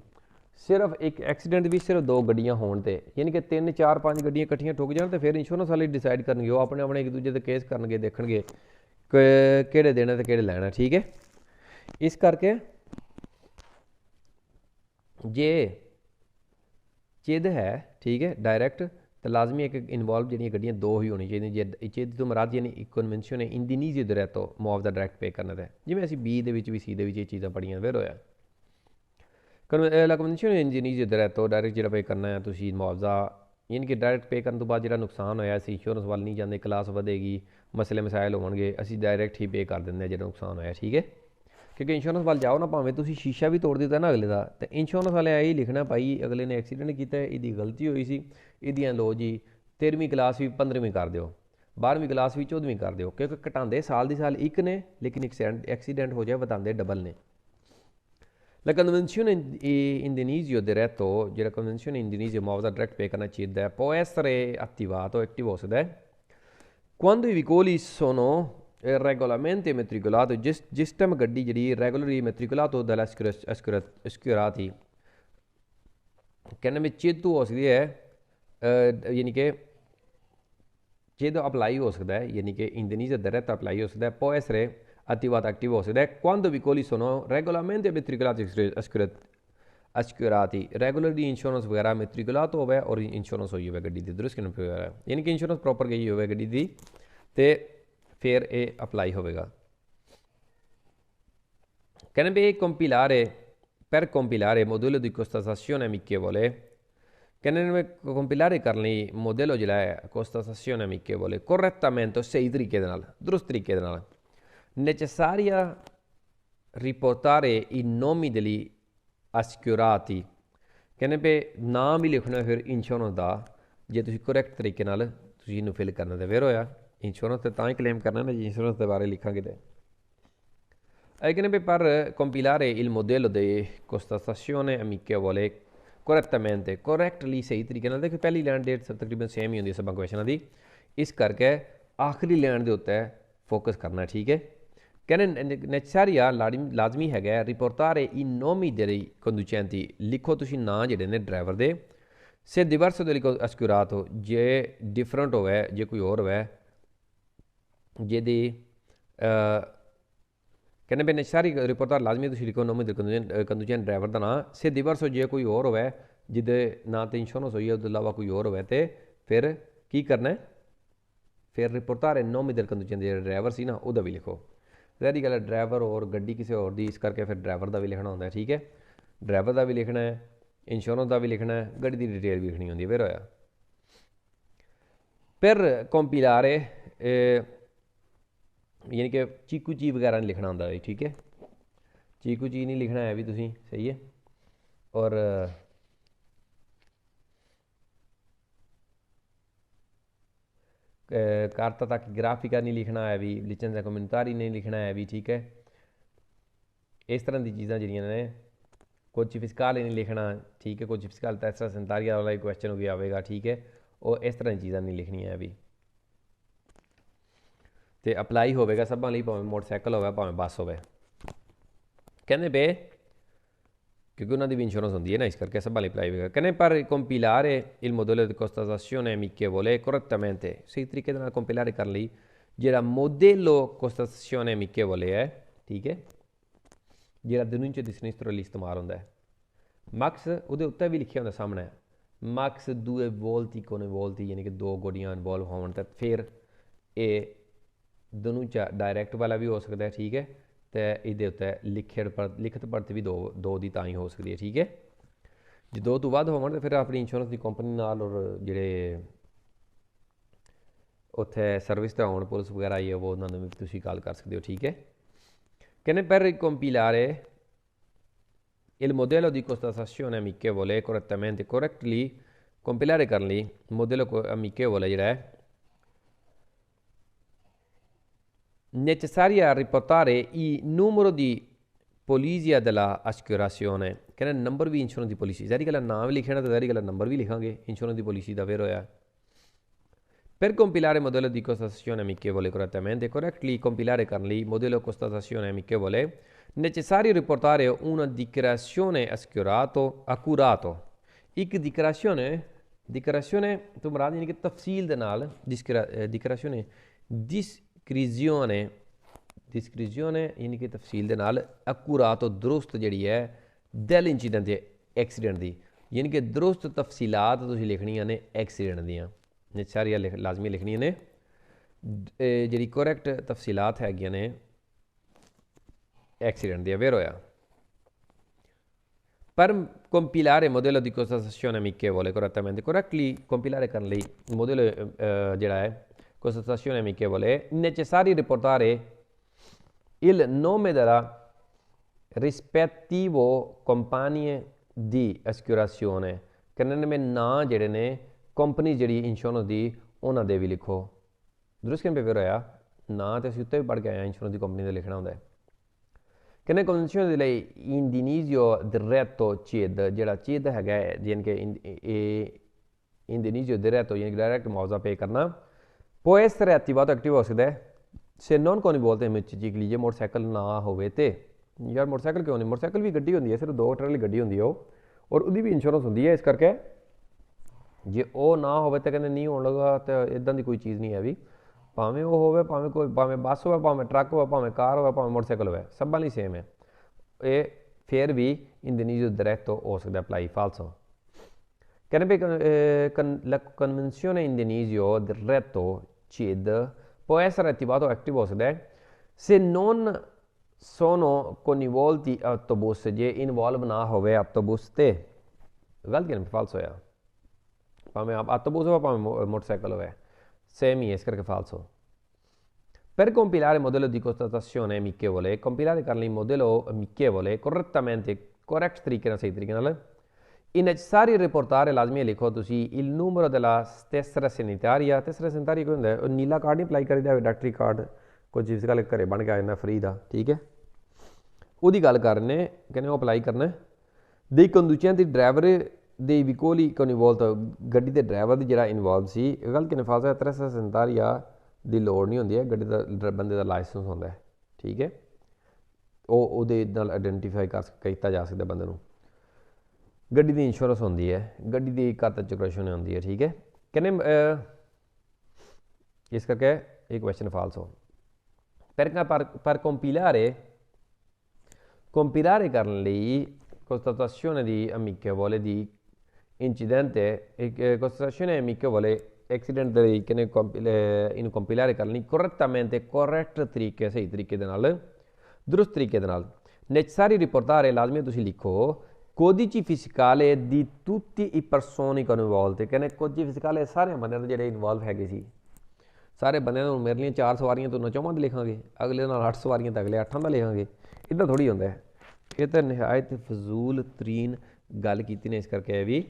ਸਿਰਫ ਇੱਕ ਐਕਸੀਡੈਂਟ ਵੀ ਸਿਰਫ 2 ਗੱਡੀਆਂ ਹੋਣ ਤੇ, ਯਾਨੀ ਕਿ 3 4 5 ਗੱਡੀਆਂ ਇਕੱਠੀਆਂ ਠੁੱਕ ਜਾਣ ਤਾਂ ਫਿਰ ਇੰਸ਼ੋਰੈਂਸ ਵਾਲੇ ਡਿਸਾਈਡ ਕਰਨਗੇ, ਉਹ ਆਪਣੇ ਇੱਕ ਦੂਜੇ 'ਤੇ ਕੇਸ ਕਰਨਗੇ, ਦੇਖਣਗੇ ਕਿਹੜੇ ਦੇਣਾ ਅਤੇ ਕਿਹੜੇ ਲੈਣਾ, ਠੀਕ ਹੈ। ਇਸ ਕਰਕੇ ਜੇ ਚਿੱਦ ਹੈ ਠੀਕ ਹੈ ਡਾਇਰੈਕਟ ਤਾਂ ਲਾਜ਼ਮੀ ਇੱਕ ਇਨਵੋਲਵ ਜਿਹੜੀਆਂ ਗੱਡੀਆਂ ਦੋ ਹੀ ਹੋਣੀ ਚਾਹੀਦੀਆਂ ਜੇ ਚਿੱਦ ਤੋਂ ਮਰਾਦ ਯਾਨੀ ਇੱਕ ਕਨਵੈਂਸ਼ਨ ਹੈ ਇੰਡੀਨੀਜ਼ੀਆ ਦੇ ਰਹਿਤੋਂ ਮੁਆਵਜ਼ਾ ਡਾਇਰੈਕਟ ਪੇ ਕਰਨਾ ਹੈ ਜਿਵੇਂ ਅਸੀਂ ਬੀ ਦੇ ਵਿੱਚ ਵੀ ਸੀ ਦੇ ਵਿੱਚ ਇਹ ਚੀਜ਼ਾਂ ਪੜ੍ਹੀਆਂ ਫਿਰ ਹੋਇਆ La convenzione ਇੰਡੀਨੀਜ਼ੀਆ ਦੇ ਰਹਿਤੋਂ ਡਾਇਰੈਕਟ ਜਿਹੜਾ ਪੇ ਕਰਨਾ ਹੈ ਤੁਸੀਂ ਮੁਆਵਜ਼ਾ ਯਾਨੀ ਕਿ ਡਾਇਰੈਕਟ ਪੇ ਕਰਨ ਤੋਂ ਬਾਅਦ ਜਿਹੜਾ ਨੁਕਸਾਨ ਹੋਇਆ ਅਸੀਂ ਇੰਸ਼ੋਰੈਂਸ ਵੱਲ ਨਹੀਂ ਜਾਂਦੇ ਕਲਾਸ ਵਧੇਗੀ ਮਸਲੇ ਮਸਾਇਲ ਹੋਣਗੇ ਅਸੀਂ ਡਾਇਰੈਕਟ ਹੀ ਪੇ ਕਰ ਦਿੰਦੇ ਹਾਂ ਜਿਹੜਾ ਨੁਕਸਾਨ ਹੋਇਆ ਠੀਕ ਹੈ ਕਿਉਂਕਿ ਇੰਸ਼ੋਰੈਂਸ ਵੱਲ ਜਾਓ ਨਾ ਭਾਵੇਂ ਤੁਸੀਂ ਸ਼ੀਸ਼ਾ ਵੀ ਤੋੜ ਦਿੱਤਾ ਨਾ ਅਗਲੇ ਦਾ ਤਾਂ ਇੰਸ਼ੋਰੈਂਸ ਵਾਲੇ ਇਹ ਹੀ ਲਿਖਣਾ ਭਾਈ ਅਗਲੇ ਨੇ ਐਕਸੀਡੈਂਟ ਕੀਤਾ ਇਹਦੀ ਗਲਤੀ ਹੋਈ ਸੀ ਇਹਦੀਆਂ ਲੋ ਜੀ 13ਵੀਂ ਕਲਾਸ ਵੀ 15ਵੀਂ ਕਰ ਦਿਓ 12ਵੀਂ ਕਲਾਸ ਵੀ 14ਵੀਂ ਕਰ ਦਿਓ ਕਿਉਂਕਿ ਘਟਾਉਂਦੇ ਸਾਲ ਦੀ ਸਾਲ ਇੱਕ ਨੇ ਲੇਕਿਨ ਐਕਸੀਡੈਂਟ ਹੋ ਜਾਏ ਵਧਾਉਂਦੇ ਡਬਲ ਨੇ La convenzione Indonesio diretto, la convenzione Indonesio muoveva direct pay ਕਰਨਾ ਚਾਹੀਦਾ può essere attivato, attivo è quando i veicoli sono regolarmente immatricolati, ਜਿਸ ਟਾਈਮ ਗੱਡੀ ਜਿਹੜੀ ਰੈਗੂਲਰਲੀ ਮੈਟ੍ਰਿਕੂਲਾto dalla assicurati ਕਹਿੰਦੇ ਵਿੱਚ ਚੇਤੂ ਹੋ ਸਕਦੀ ਹੈ ਯਾਨੀ ਕਿ ਚੇਤੂ ਅਪਲਾਈ ਹੋ ਸਕਦਾ ਹੈ ਯਾਨੀ ਕਿ ਇੰਡੋਨੇਸ਼ੀਆ diretto ਅਪਲਾਈ ਹੋ ਸਕਦਾ ਹੈ può essere attivo ho sedè quando i veicoli sono regolarmente immatricolati assicurati regularly insurance ਵਗੈਰਾ ਮੈਟ੍ਰਿਕੂਲਾto ਹੋਵੇ ਔਰ ਇੰਸ਼ੋਰੈਂਸ ਹੋਈ ਹੋਵੇ ਗੱਡੀ ਦੀ ਦਰੁਸਤ ਕਿਨ ਵਗੈਰਾ ਯਾਨੀ ਕਿ ਇੰਸ਼ੋਰੈਂਸ ਪ੍ਰੋਪਰ ਗਈ ਹੋਵੇ ਗੱਡੀ ਦੀ ਤੇ ਫਿਰ ਇਹ ਅਪਲਾਈ ਹੋਵੇਗਾ ਕਹਿੰਦੇ ਵੀ compilare per compilare modello di contestazione amichevole ਕਹਿੰਦੇ compilare ਕਰਨ ਲਈ ਮੋਡਲ ਜਿਹੜਾ ਹੈ contestazione amichevole correttamente ਸਹੀ ਤਰੀਕੇ ਦੇ ਨਾਲ ਦਰੁਸਤ ਤਰੀਕੇ ਦੇ ਨਾਲ necessaria riportare i nomi degli assicurati ਕਹਿੰਦੇ ਪਏ ਨਾਮ ਵੀ ਲਿਖਣਾ ਫਿਰ ਇੰਸ਼ੋਰੈਂਸ ਦਾ ਜੇ ਤੁਸੀਂ ਕਰੈਕਟ ਤਰੀਕੇ ਨਾਲ ਤੁਸੀਂ ਇਹਨੂੰ ਫਿਲ ਕਰਨਾ ਤਾਂ ਫਿਰ ਹੋਇਆ ਇੰਸ਼ੋਰੈਂਸ ਤੇ ਤਾਂ ਹੀ ਕਲੇਮ ਕਰਨਾ ਨਾ ਜੀ ਇੰਸ਼ੋਰੈਂਸ ਦੇ ਬਾਰੇ ਲਿਖਾਂਗੇ ਤੇ ਇਹ ਕਹਿੰਦੇ ਪਏ per compilare il modello di contestazione amichevole correttamente correctly ਸਹੀ ਤਰੀਕੇ ਨਾਲ ਦੇਖੋ ਪਹਿਲੀ ਲਾਈਨ ਡੇਟ ਸਭ ਤਕਰੀਬਨ ਸੇਮ ਹੀ ਹੁੰਦੀ ਸਭਾਂ ਕੁਐਸਚਨਾਂ ਦੀ ਇਸ ਕਰਕੇ ਆਖਰੀ ਲਾਈਨ ਦੇ ਉੱਤੇ ਫੋਕਸ ਕਰਨਾ ਠੀਕ ਹੈ ਕਹਿੰਦੇ necessaria ਲਾਜ਼ਮੀ ਹੈਗਾ ਰਿਪੋਰਟare i nomi dei conducenti ਲਿਖੋ ਤੁਸੀਂ ਨਾਂ ਜਿਹੜੇ ਨੇ ਡਰਾਈਵਰ ਦੇ se diverso degli assicurato ਜੇ ਡਿਫਰੈਂਟ ਹੋਵੇ ਜੇ ਕੋਈ ਹੋਰ ਹੋਵੇ ਜਿਹਦੀ ਕਹਿੰਦੇ ਵੀ necessaria ਰਿਪੋਰਟare ਲਾਜ਼ਮੀ ਤੁਸੀਂ ਲਿਖੋ nomi del conducente ਡਰਾਈਵਰ ਦਾ ਨਾਂ se diverso ਜੇ ਕੋਈ ਹੋਰ ਹੋਵੇ ਜਿਹਦੇ ਨਾਂ ਤੇ ਇੰਸ਼ੋਰੈਂਸ ਹੋਈ ਹੈ ਉਸ ਤੋਂ ਇਲਾਵਾ ਕੋਈ ਹੋਰ ਹੋਵੇ ਤੇ ਫਿਰ ਕੀ ਕਰਨਾ ਫਿਰ ਰਿਪੋਰਟare nomi del conducente ਜਿਹੜਾ ਡਰਾਈਵਰ ਸੀ ਨਾ ਉਹਦਾ ਵੀ ਲਿਖੋ ਜਿਹੜੀ ਗੱਲ ਹੈ ਡਰਾਈਵਰ ਔਰ ਗੱਡੀ ਕਿਸੇ ਹੋਰ ਦੀ ਇਸ ਕਰਕੇ ਫਿਰ ਡਰਾਈਵਰ ਦਾ ਵੀ ਲਿਖਣਾ ਹੁੰਦਾ ਠੀਕ ਹੈ ਡਰਾਈਵਰ ਦਾ ਵੀ ਲਿਖਣਾ ਹੈ ਇੰਸ਼ੋਰੈਂਸ ਦਾ ਵੀ ਲਿਖਣਾ ਹੈ ਗੱਡੀ ਦੀ ਡਿਟੇਲ ਵੀ ਲਿਖਣੀ ਹੁੰਦੀ ਹੈ ਫਿਰ ਹੋਇਆ per compilare ਯਾਨੀ ਕਿ ਚੀਕੂ ਚੀ ਵਗੈਰਾ ਨਹੀਂ ਲਿਖਣਾ ਹੁੰਦਾ ਠੀਕ ਹੈ ਚੀਕੂ ਚੀ ਨਹੀਂ ਲਿਖਣਾ ਹੈ ਵੀ ਤੁਸੀਂ ਸਹੀ ਹੈ ਔਰ carta tachigrafica ਨਹੀਂ ਲਿਖਣਾ ਹੈ ਵੀ licenza comunitaria ਨਹੀਂ ਲਿਖਣਾ ਹੈ ਵੀ ਠੀਕ ਹੈ ਇਸ ਤਰ੍ਹਾਂ ਦੀ ਚੀਜ਼ਾਂ ਜਿਹੜੀਆਂ ਨੇ ਕੁਝ ਫਿਸਕਾਲ ਨਹੀਂ ਲਿਖਣਾ ਠੀਕ ਹੈ ਕੁਝ ਫਿਸਕਾਲ ਤੈਸਰਾ ਸੰਤਾਰੀਆ ਵਾਲਾ ਕੁਐਸਚਨ ਵੀ ਆਵੇਗਾ ਠੀਕ ਹੈ ਉਹ ਇਸ ਤਰ੍ਹਾਂ ਦੀ ਚੀਜ਼ਾਂ ਨਹੀਂ ਲਿਖਣੀਆਂ ਹੈ ਵੀ ਤੇ ਅਪਲਾਈ ਹੋਵੇਗਾ ਸਭਾਂ ਲਈ ਭਾਵੇਂ ਮੋਟਰਸਾਈਕਲ ਹੋਵੇ ਭਾਵੇਂ ਬੱਸ ਹੋਵੇ ਕਹਿੰਦੇ ਬੇ ਕਿਉਂਕਿ ਉਹਨਾਂ ਦੀ ਵੀ ਇੰਸ਼ੋਰੈਂਸ ਹੁੰਦੀ ਹੈ ਨਾ ਇਸ ਕਰਕੇ ਸਭ ਵਾਲੀ ਅਪਲਾਈ ਹੋਵੇਗਾ ਕਹਿੰਦੇ ਪਰ compilare il modello di contestazione amichevole correttamente ਸਹੀ ਤਰੀਕੇ ਦੇ ਨਾਲ ਕੰਪਿਲਾਰ ਕਰਨ ਲਈ ਜਿਹੜਾ modello contestazione amichevole ਹੈ ਠੀਕ ਹੈ ਜਿਹੜਾ denuncia di sinistro ਲਈ ਇਸਤੇਮਾਲ ਹੁੰਦਾ ਹੈ max ਉਹਦੇ ਉੱਤੇ ਵੀ ਲਿਖਿਆ ਹੁੰਦਾ ਸਾਹਮਣੇ max due volti coinvolti ਯਾਨੀ ਕਿ ਦੋ ਗੋਡੀਆਂ ਇਨਵੋਲਵ ਹੋਣ ਤਾਂ ਫਿਰ ਇਹ denuncia ਡਾਇਰੈਕਟ ਵਾਲਾ ਵੀ ਹੋ ਸਕਦਾ ਹੈ ਠੀਕ ਹੈ ਤੇ ਇਹਦੇ ਉੱਤੇ ਲਿਖਤ ਪੜਤ ਵੀ ਦੋ ਦੀ ਤਾਂ ਹੀ ਹੋ ਸਕਦੀ ਹੈ ਠੀਕ ਹੈ ਜੇ ਦੋ ਤੋਂ ਵੱਧ ਹੋਵਣ ਤਾਂ ਫਿਰ ਆਪਣੀ ਇੰਸ਼ੋਰੈਂਸ ਦੀ ਕੰਪਨੀ ਨਾਲ ਔਰ ਜਿਹੜੇ ਉੱਥੇ ਸਰਵਿਸ ਤੇ ਆਉਣ ਪੁਲਿਸ ਵਗੈਰਾ ਆਈ ਹੈ ਉਹ ਉਹਨਾਂ ਨੂੰ ਵੀ ਤੁਸੀਂ ਕਾਲ ਕਰ ਸਕਦੇ ਹੋ ਠੀਕ ਹੈ ਕਹਿੰਦੇ per compilare il modello di contestazione amichevole correttamente correctly compilare ਕਰਨ ਲਈ modello amichevole ਜਿਹੜਾ ਹੈ necessaria riportare il numero di polizia della assicurazione ਕਹਿੰਦੇ ਨੰਬਰ ਵੀ ਇੰਸ਼ੋਰੈਂਸ ਦੀ ਪੋਲਿਸੀ ਜ਼ਾਰੀ ਗੱਲ ਨਾਮ ਵੀ ਲਿਖਣਾ ਤਾਂ ਜ਼ਾਰੀ ਗੱਲ ਨੰਬਰ ਵੀ ਲਿਖਾਂਗੇ ਇੰਸ਼ੋਰੈਂਸ ਦੀ ਪੋਲਿਸੀ ਦਾ ਫਿਰ ਹੋਇਆ per compilare modello di contestazione amichevole correttamente correctly compilare ਕਰਨ ਲਈ modello contestazione amichevole necessario riportare una dichiarazione accurato ਇੱਕ dichiarazione ਤੋਂ ਮੁਰਾਦ ਯਾਨੀ ਕਿ ਤਫਸੀਲ ਦੇ ਨਾਲ dichiarazione discrezione ਯਾਨੀ ਕਿ ਤਫਸੀਲ ਦੇ ਨਾਲ accurato ਦਰੁਸਤ ਜਿਹੜੀ ਹੈ del incidente ਐਕਸੀਡੈਂਟ ਦੀ यानी कि दुरुस्त तफसीलात तुसीं लिखनियां ने एक्सीडेंट दियां ने सारियां लाजमी लिखनियां ने जी करैक्ट तफसीलात हैगियां ने एक्सीडेंट दी vero होया per compilare il modello di constatazione amichevole correctly compilare con lei il modello ਜਿਹੜਾ ਹੈ constatazione amichevole è necessario riportare il nome della rispettivo compagnie di assicurazione ਕਹਿੰਦੇ ਨੇ ਨਾਂ ਜਿਹੜੇ ਨੇ ਕੰਪਨੀ ਜਿਹੜੀ ਇੰਸ਼ੋਰੈਂਸ ਦੀ ਉਹਨਾਂ ਦੇ ਵੀ ਲਿਖੋ ਦਰੁਸਤ ਕਿਵੇਂ ਫਿਰ ਹੋਇਆ ਨਾਂ ਤੇ ਅਸੀਂ ਉੱਤੇ ਵੀ ਪੜ੍ਹ ਕੇ ਆਏ ਇੰਸ਼ੋਰੈਂਸ ਦੀ ਕੰਪਨੀ ਦਾ ਲਿਖਣਾ ਹੁੰਦਾ ਹੈ ਕਹਿੰਦੇ ਕੰਡੀਸ਼ਨ ਦੇ ਲਈ ਇੰਡੀਨੀਜ਼ੀਓ ਡਾਇਰੈਕਟੋ ਚੀਦ ਜਿਹੜਾ ਚੀਦ ਹੈਗਾ ਜਿਨ ਕਿ ਇੰਡੀਨੀਜ਼ੀਓ ਡਾਇਰੈਕਟੋ ਯਾਨੀ ਡਾਇਰੈਕਟ ਮੁਆਵਜ਼ਾ ਪੇ ਕਰਨਾ può essere attivato attivo ਹੋ ਸਕਦਾ ਹੈ se non coinvolte ਵਿੱਚ ਚੀਕ ਲੀਜੇ ਮੋਟਰਸਾਈਕਲ ਨਾ ਹੋਵੇ ਤੇ ਯਾਰ ਮੋਟਰਸਾਈਕਲ ਕਿਉਂ ਨਹੀਂ ਮੋਟਰਸਾਈਕਲ ਵੀ ਗੱਡੀ ਹੁੰਦੀ ਹੈ ਸਿਰਫ 2 ਟਰੈਲੀ ਗੱਡੀ ਹੁੰਦੀ ਹੈ ਉਹ ਔਰ ਉਹਦੀ ਵੀ ਇੰਸ਼ੋਰੈਂਸ ਹੁੰਦੀ ਹੈ ਇਸ ਕਰਕੇ ਜੇ ਉਹ ਨਾ ਹੋਵੇ ਤਾਂ ਕਹਿੰਦੇ ਨਹੀਂ ਹੋਣ ਲੱਗਾ ਤਾਂ ਇੱਦਾਂ ਦੀ ਕੋਈ ਚੀਜ਼ ਨਹੀਂ ਹੈ ਵੀ ਭਾਵੇਂ ਉਹ ਹੋਵੇ ਭਾਵੇਂ ਬੱਸ ਹੋਵੇ ਭਾਵੇਂ ਟਰੱਕ ਹੋਵੇ ਭਾਵੇਂ ਕਾਰ ਹੋਵੇ ਭਾਵੇਂ ਮੋਟਰਸਾਈਕਲ ਹੋਵੇ ਸਭਾਂ ਲਈ ਸੇਮ ਹੈ ਇਹ ਫਿਰ ਵੀ ਇੰਡੀਨੀਜ਼ੀਓ ਡਾਇਰੈਕਟੋ ਹੋ ਸਕਦਾ ਅਪਲਾਈ ਫਾਲਸੋ ਕਹਿੰਦੇ ਵੀ convenzione indennizio diretto CID può essere attivato attivo ਹੋ ਸਕਦਾ ਹੈ se non sono coinvolti autobus ਜੇ ਇਨਵੋਲਵ ਨਾ ਹੋਵੇ autobus ਤੇ ਗਲਤ ਕਿਹਨੇ ਫਾਲਸ ਹੋਇਆ ਭਾਵੇਂ autobus ਹੋਵੇ ਭਾਵੇਂ ਮੋਟਰਸਾਈਕਲ ਹੋਵੇ semi è scritto falso. Per compilare il modello di constatazione amichevole, compilare con il modello amichevole correttamente, correct tariqe ਨਾਲ ਸਹੀ ਤਰੀਕੇ ਨਾਲ è necessario riportare ਲਾਜ਼ਮੀ ਲਿਖੋ ਤੁਸੀਂ il numero della tessera sanitaria tessera sanitaria ਕੋਈ ਹੁੰਦਾ ਉਹ ਨੀਲਾ ਕਾਰਡ ਨਹੀਂ ਅਪਲਾਈ ਕਰੀਦਾ ਡਾਕਟਰੀ ਕਾਰਡ ਕੋਈ ਜਿਸ ਗੱਲ ਘਰੇ ਬਣ ਕੇ ਆ ਜਾਂਦਾ ਫ੍ਰੀ ਦਾ ਠੀਕ ਹੈ ਉਹਦੀ ਗੱਲ ਕਰ ਰਹੇ ਨੇ ਕਹਿੰਦੇ ਉਹ ਅਪਲਾਈ ਕਰਨਾ dei conducenti driver dei vicoli coinvolti ਗੱਡੀ ਦੇ ਡਰਾਈਵਰ ਦੀ ਜਿਹੜਾ ਇਨਵੋਲਵ ਸੀ ਇਹ ਗੱਲ ਕਿਨੇ ਫਾਲਸ ਹੈ tessera sanitaria ਦੀ ਲੋੜ ਨਹੀਂ ਹੁੰਦੀ ਹੈ ਗੱਡੀ ਦਾ ਬੰਦੇ ਦਾ ਲਾਇਸੈਂਸ ਹੁੰਦਾ ਹੈ ਠੀਕ ਹੈ ਉਹ ਉਹਦੇ ਨਾਲ ਆਇਡੈਂਟੀਫਾਈ ਕੀਤਾ ਜਾ ਸਕਦਾ ਬੰਦੇ ਨੂੰ ਗੱਡੀ ਦੀ ਇੰਸ਼ੋਰੈਂਸ ਹੁੰਦੀ ਹੈ ਗੱਡੀ ਦੀ ਖਾਤਾ ਚੁਕਰਾਸ਼ਨ ਹੁੰਦੀ ਹੈ ਠੀਕ ਹੈ ਕਹਿੰਦੇ ਇਸ ਕਰਕੇ ਇਹ ਕੁਐਸਚਨ ਫਾਲਸ ਹੋ per compilare ਕਰਨ ਲਈ constatazione di amichevole di incidente constatazione amichevole accident ਦੇ ਲਈ ਕਹਿੰਦੇ ਇਹਨੂੰ compilare ਕਰਨ ਲਈ correttamente correct ਤਰੀਕੇ ਸਹੀ ਤਰੀਕੇ ਦੇ ਨਾਲ ਦਰੁਸਤ ਤਰੀਕੇ ਦੇ ਨਾਲ necessario riportare ਲਾਜ਼ਮੀ ਤੁਸੀਂ ਲਿਖੋ codice fiscale di tutti i persone coinvolte ਕਹਿੰਦੇ codice fiscale ਸਾਰੇ ਬੰਦਿਆਂ ਦੇ ਜਿਹੜੇ ਇਨਵੋਲਵ ਹੈਗੇ ਸੀ ਸਾਰੇ ਬੰਦਿਆਂ ਨੂੰ ਮੇਰੇ ਲਈ 4 ਸਵਾਰੀਆਂ ਤੋਂ 9 ਦੇ ਲਿਖਾਂਗੇ ਅਗਲੇ ਨਾਲ 8 ਸਵਾਰੀਆਂ ਤਾਂ ਅਗਲੇ 8 ਦਾ ਲਿਖਾਂਗੇ ਇੱਦਾਂ ਥੋੜ੍ਹੀ ਹੁੰਦਾ ਹੈ ਇਹ ਤਾਂ ਨਿਹਾਇਤ ਫਜ਼ੂਲ ਤਰੀਨ ਗੱਲ ਕੀਤੀ ਨੇ ਇਸ ਕਰਕੇ ਇਹ ਵੀ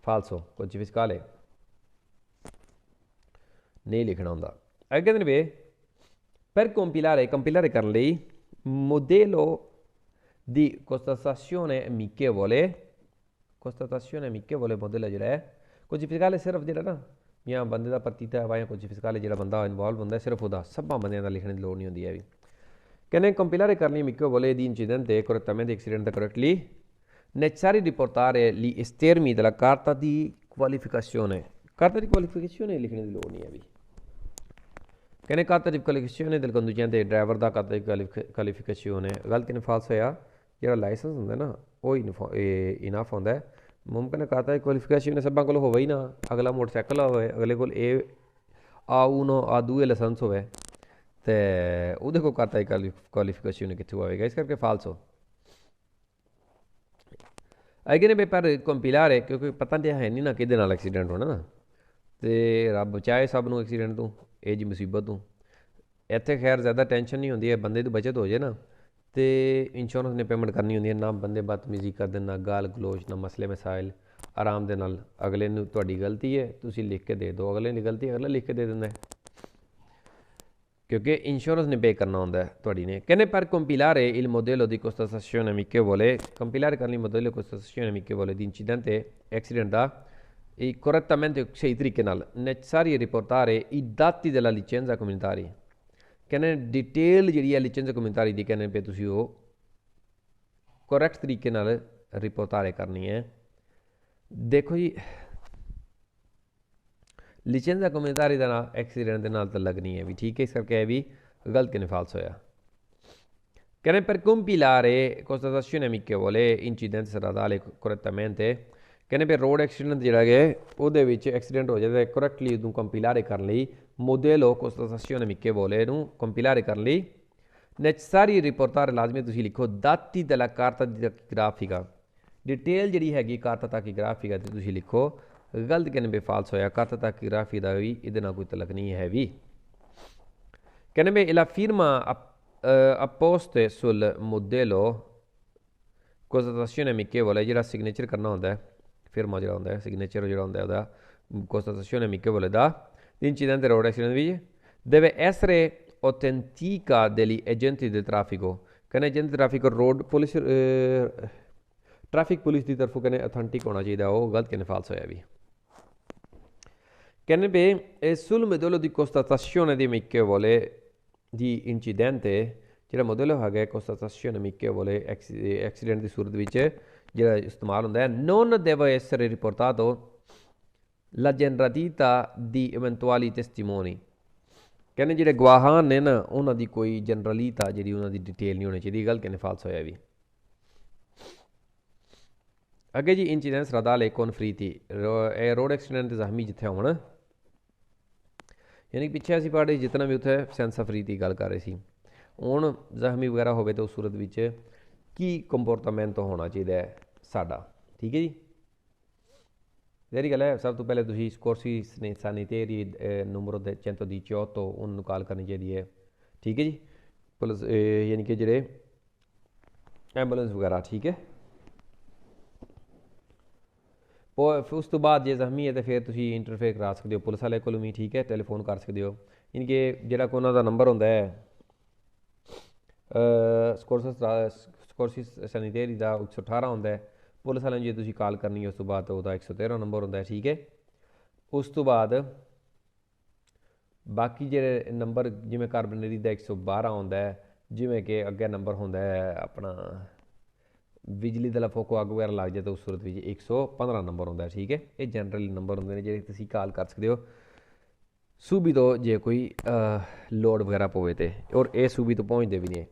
ਫਾਲਸੋ codice fiscale ਨਹੀਂ ਲਿਖਣਾ ਹੁੰਦਾ ਅੱਗੇ ਕਹਿੰਦੇ ਨੇ per compilare ਕਰਨ ਲਈ modello di constatazione amichevole modello ਜਿਹੜਾ ਹੈ codice fiscale ਸਿਰਫ ਜਿਹੜਾ ਨਾ ਜਾਂ ਬੰਦੇ ਦਾ ਪ੍ਰਤੀਤਾ ਹੈ ਜਾਂ codice fiscale ਜਿਹੜਾ ਬੰਦਾ ਇਨਵੋਲਵ ਹੁੰਦਾ ਸਿਰਫ ਉਹਦਾ ਸਭਾਂ ਬੰਦਿਆਂ ਦਾ ਲਿਖਣ ਦੀ ਲੋੜ ਨਹੀਂ ਹੁੰਦੀ ਹੈ ਵੀ ਕਹਿੰਦੇ compilare ਕਰਨ ਲਈ amichevole di incidente correttamente accidente correctly necessario riportare gli esterni della carta di qualificazione ਲਿਖਣ ਦੀ ਲੋੜ ਨਹੀਂ ਹੈ ਵੀ ਕਹਿੰਦੇ carta di qualificazione del conducente driver ਦਾ carta di qualificazione ਗਲਤ ਕਿਨੇ ਫਾਲਸ ਹੋਇਆ ਜਿਹੜਾ ਲਾਇਸੈਂਸ ਹੁੰਦਾ ਨਾ ਉਹ ਇਨਫ ਹੁੰਦਾ ਹੈ ਮੁਮਕਿਨ carta di qualificazione ਸਭਾਂ ਕੋਲ ਹੋਵੇ ਹੀ ਨਾ ਅਗਲਾ ਮੋਟਰਸਾਈਕਲ ਹੋਵੇ ਅਗਲੇ ਕੋਲ ਇਹ ਦੂਏ ਲਾਇਸੈਂਸ ਹੋਵੇ ਅਤੇ ਉਹਦੇ ਕੋਲ carta di qualificazione ਕਿੱਥੋਂ ਹੋਵੇਗਾ ਇਸ ਕਰਕੇ ਫਾਲਸ ਹੋ ਅੱਗੇ ਨੇ ਪਰ ਕੰਪਿਲਾਰੇ ਕਿਉਂਕਿ ਪਤਾ ਤਾਂ ਹੈ ਨਹੀਂ ਨਾ ਕਿਹਦੇ ਨਾਲ ਐਕਸੀਡੈਂਟ ਹੋਣਾ ਨਾ ਅਤੇ ਰੱਬ ਬਚਾਏ ਸਭ ਨੂੰ ਐਕਸੀਡੈਂਟ ਤੋਂ ਇਹ ਜੀ ਮੁਸੀਬਤ ਤੋਂ ਇੱਥੇ ਖੈਰ ਜ਼ਿਆਦਾ ਟੈਨਸ਼ਨ ਨਹੀਂ ਹੁੰਦੀ ਹੈ ਬੰਦੇ ਦੀ ਬਚਤ ਹੋ ਜਾਏ ਨਾ ਅਤੇ ਇੰਸ਼ੋਰੈਂਸ ਨੇ ਪੇਮੈਂਟ ਕਰਨੀ ਹੁੰਦੀ ਹੈ ਨਾ ਬੰਦੇ ਬਦਤਮੀਜ਼ੀ ਕਰਦੇ ਨਾ ਗਾਲ ਗਲੋਚ ਨਾ ਮਸਲੇ ਮਸਾਇਲ ਆਰਾਮ ਦੇ ਨਾਲ ਅਗਲੇ ਨੂੰ ਤੁਹਾਡੀ ਗਲਤੀ ਹੈ ਤੁਸੀਂ ਲਿਖ ਕੇ ਦੇ ਦਿਓ ਅਗਲੇ ਦੀ ਗਲਤੀ ਅਗਲਾ ਲਿਖ ਕੇ ਦੇ ਦਿੰਦਾ ਕਿਉਂਕਿ ਇੰਸ਼ੋਰੈਂਸ ਨੇ ਪੇ ਕਰਨਾ ਹੁੰਦਾ ਤੁਹਾਡੀ ਨੇ ਕਹਿੰਦੇ ਪਰ compilare il modello di constatazione amichevole compilare ਕਰਨ ਲਈ modello di constatazione amichevole di incidente accident ਦਾ ਇਹ correttamente ਸਹੀ ਤਰੀਕੇ ਨਾਲ necessario riportare i dati della licenza comunitaria ਕਹਿੰਦੇ ਡਿਟੇਲ ਜਿਹੜੀ ਹੈ licenza comunitaria ਦੀ ਕਹਿੰਦੇ ਪਏ ਤੁਸੀਂ ਉਹ correct ਤਰੀਕੇ ਨਾਲ ਰਿਪੋਰਟਾਰੇ ਕਰਨੀ ਹੈ ਦੇਖੋ ਜੀ licenza comunitaria ਦਾ ਨਾਲ ਐਕਸੀਡੈਂਟ ਦੇ ਨਾਲ ਤਾਂ ਲੱਗਣੀ ਹੈ ਵੀ ਠੀਕ ਹੈ ਇਸ ਕਰਕੇ ਇਹ ਵੀ ਗਲਤ ਕਿਨੇ ਫਾਲਸ ਹੋਇਆ ਕਹਿੰਦੇ per compilare constatazione amichevole incidente stradale correttamente ਕਹਿੰਦੇ ਵੀ ਰੋਡ ਐਕਸੀਡੈਂਟ ਜਿਹੜਾ ਹੈ ਉਹਦੇ ਵਿੱਚ ਐਕਸੀਡੈਂਟ ਹੋ ਜਾਵੇ ਤਾਂ ਕਰੈਕਟਲੀ ਉਹਨੂੰ ਕੰਪਿਲਾਰੇ ਕਰਨ ਲਈ ਮੋਡੇਲੋ ਕੋਸਟਾਸੀਓਨੇ ਮਿਕੇਵੋਲੇ ਨੂੰ ਕੰਪਿਲਾਰੇ ਕਰਨ ਲਈ ਨੈਸੈਸਰੀ ਰਿਪੋਰਟਾਰ ਲਾਜ਼ਮੀ ਤੁਸੀਂ ਲਿਖੋ ਦਾਤੀ della carta tachigrafica ਡਿਟੇਲ ਜਿਹੜੀ ਹੈਗੀ ਕਾਰਤਾ ਤਾਕੀਗ੍ਰਾਫਿਕਾ ਦੀ ਤੁਸੀਂ ਲਿਖੋ ਗਲਤ ਕਹਿੰਦੇ ਵੀ ਫਾਲਸ ਹੋਇਆ ਕਾਰਤਾ ਤਾਕੀਗ੍ਰਾਫੀ ਦਾ ਵੀ ਇਹਦੇ ਨਾਲ ਕੋਈ ਤਲਕ ਨਹੀਂ ਹੈ ਵੀ ਕਹਿੰਦੇ ਵੀ la firma apposte sul modello constatazione amichevole ਜਿਹੜਾ ਸਿਗਨੇਚਰ ਕਰਨਾ ਹੁੰਦਾ ਹੈ ਫਿਰਮਾ ਜਿਹੜਾ ਹੁੰਦਾ ਹੈ ਸਿਗਨੇਚਰ ਜਿਹੜਾ ਹੁੰਦਾ ਹੈ ਉਹਦਾ constatazione amichevole ਦਾ incidente road accident ਵਿੱਚ deve essere authentica degli agenti del traffico ਕਹਿੰਦੇ agent traffic road police traffic police ਦੀ ਤਰਫੋਂ ਕਹਿੰਦੇ ਅਥੈਂਟਿਕ ਹੋਣਾ ਚਾਹੀਦਾ ਉਹ ਗਲਤ ਕਹਿੰਦੇ ਫਾਲਸ ਹੋਇਆ ਵੀ ਕਹਿੰਦੇ ਵੀ sul modello di constatazione di amichevole di incidente ਜਿਹੜਾ ਮੋਡਲ ਹੈਗਾ constatazione amichevole ਐਕਸੀਡੈਂਟ ਦੀ ਸੂਰਤ ਵਿੱਚ ਜਿਹੜਾ ਇਸਤੇਮਾਲ ਹੁੰਦਾ ਹੈ non deve essere riportato la generalità di eventuali testimoni ਕਹਿੰਦੇ ਜਿਹੜੇ ਗਵਾਹਾਂ ਨੇ ਨਾ ਉਹਨਾਂ ਦੀ ਕੋਈ ਜਨਰਲੀਤਾ ਜਿਹੜੀ ਉਹਨਾਂ ਦੀ ਡਿਟੇਲ ਨਹੀਂ ਹੋਣੀ ਚਾਹੀਦੀ ਗੱਲ ਕਹਿੰਦੇ ਫਾਲਸ ਹੋਇਆ ਵੀ ਅੱਗੇ ਜੀ ਇੰਸੀਡੈਂਟ stradale con feriti ਇਹ ਰੋਡ ਐਕਸੀਡੈਂਟ ਜ਼ਖਮੀ ਜਿੱਥੇ ਹੋਣ ਯਾਨੀ ਪਿੱਛੇ ਅਸੀਂ ਪੜ੍ਹੇ ਜਿਤਨਾ ਵੀ ਉੱਥੇ ਸੈਂਸਾ ਫਰੀ ਦੀ ਗੱਲ ਕਰ ਰਹੇ ਸੀ ਹੁਣ ਜ਼ਖਮੀ ਵਗੈਰਾ ਹੋਵੇ ਤਾਂ ਉਸ ਸੂਰਤ ਵਿੱਚ ਕੀ ਕੰਪੋਰਟਮੈਂਟ ਹੋਣਾ ਚਾਹੀਦਾ ਹੈ ਸਾਡਾ ਠੀਕ ਹੈ ਜੀ ਜਿਹੜੀ ਗੱਲ ਹੈ ਸਭ ਤੋਂ ਪਹਿਲੇ ਤੁਸੀਂ ਸਕੋਰਸੀ ਸੈਨੀਟੇਰੀ ਨੰਬਰ 118 ਉਹਨੂੰ ਕਾਲ ਕਰਨੀ ਚਾਹੀਦੀ ਹੈ ਠੀਕ ਹੈ ਜੀ ਪੁਲਿਸ ਯਾਨੀ ਕਿ ਜਿਹੜੇ ਐਂਬੂਲੈਂਸ ਵਗੈਰਾ ਠੀਕ ਹੈ ਉਸ ਤੋਂ ਬਾਅਦ ਜੇ ਜ਼ਖਮੀ ਹੈ ਤਾਂ ਫਿਰ ਤੁਸੀਂ ਇੰਟਰਫੇਅਰ ਕਰਾ ਸਕਦੇ ਹੋ ਪੁਲਿਸ ਵਾਲੇ ਕੋਲੋਂ ਵੀ ਠੀਕ ਹੈ ਟੈਲੀਫੋਨ ਕਰ ਸਕਦੇ ਹੋ ਯਾਨੀ ਕਿ ਜਿਹੜਾ ਕੋ ਉਹਨਾਂ ਦਾ ਨੰਬਰ ਹੁੰਦਾ ਹੈ ਸਕੋਰਸੀ ਸੈਨੀਟੇਰੀ ਦਾ 118 ਹੁੰਦਾ ਹੈ ਪੁਲਿਸ ਵਾਲਿਆਂ ਨੂੰ ਜੇ ਤੁਸੀਂ ਕਾਲ ਕਰਨੀ ਉਸ ਤੋਂ ਬਾਅਦ ਉਹਦਾ 113 ਨੰਬਰ ਹੁੰਦਾ ਠੀਕ ਹੈ ਉਸ ਤੋਂ ਬਾਅਦ ਬਾਕੀ ਜਿਹੜੇ ਨੰਬਰ ਜਿਵੇਂ ਕਾਰਬਨਰੀ ਦਾ 112 ਆਉਂਦਾ ਹੈ ਜਿਵੇਂ ਕਿ ਅੱਗੇ ਨੰਬਰ ਹੁੰਦਾ ਹੈ ਆਪਣਾ ਬਿਜਲੀ ਦਾ ਲਫੋਕੋ ਅੱਗ ਵਗੈਰਾ ਲੱਗ ਜਾਏ ਤਾਂ ਉਸ ਸੂਰਤ ਵਿੱਚ 115 ਨੰਬਰ ਹੁੰਦਾ ਠੀਕ ਹੈ ਇਹ ਜਨਰਲ ਨੰਬਰ ਹੁੰਦੇ ਨੇ ਜਿਹੜੇ ਤੁਸੀਂ ਕਾਲ ਕਰ ਸਕਦੇ ਹੋ ਸੂਬੀ ਤੋਂ ਜੇ ਕੋਈ ਲੋਡ ਵਗੈਰਾ ਪਵੇ ਤੇ ਔਰ ਇਹ ਸੂਬੀ ਤੋਂ ਪਹੁੰਚਦੇ ਵੀ ਨਹੀਂ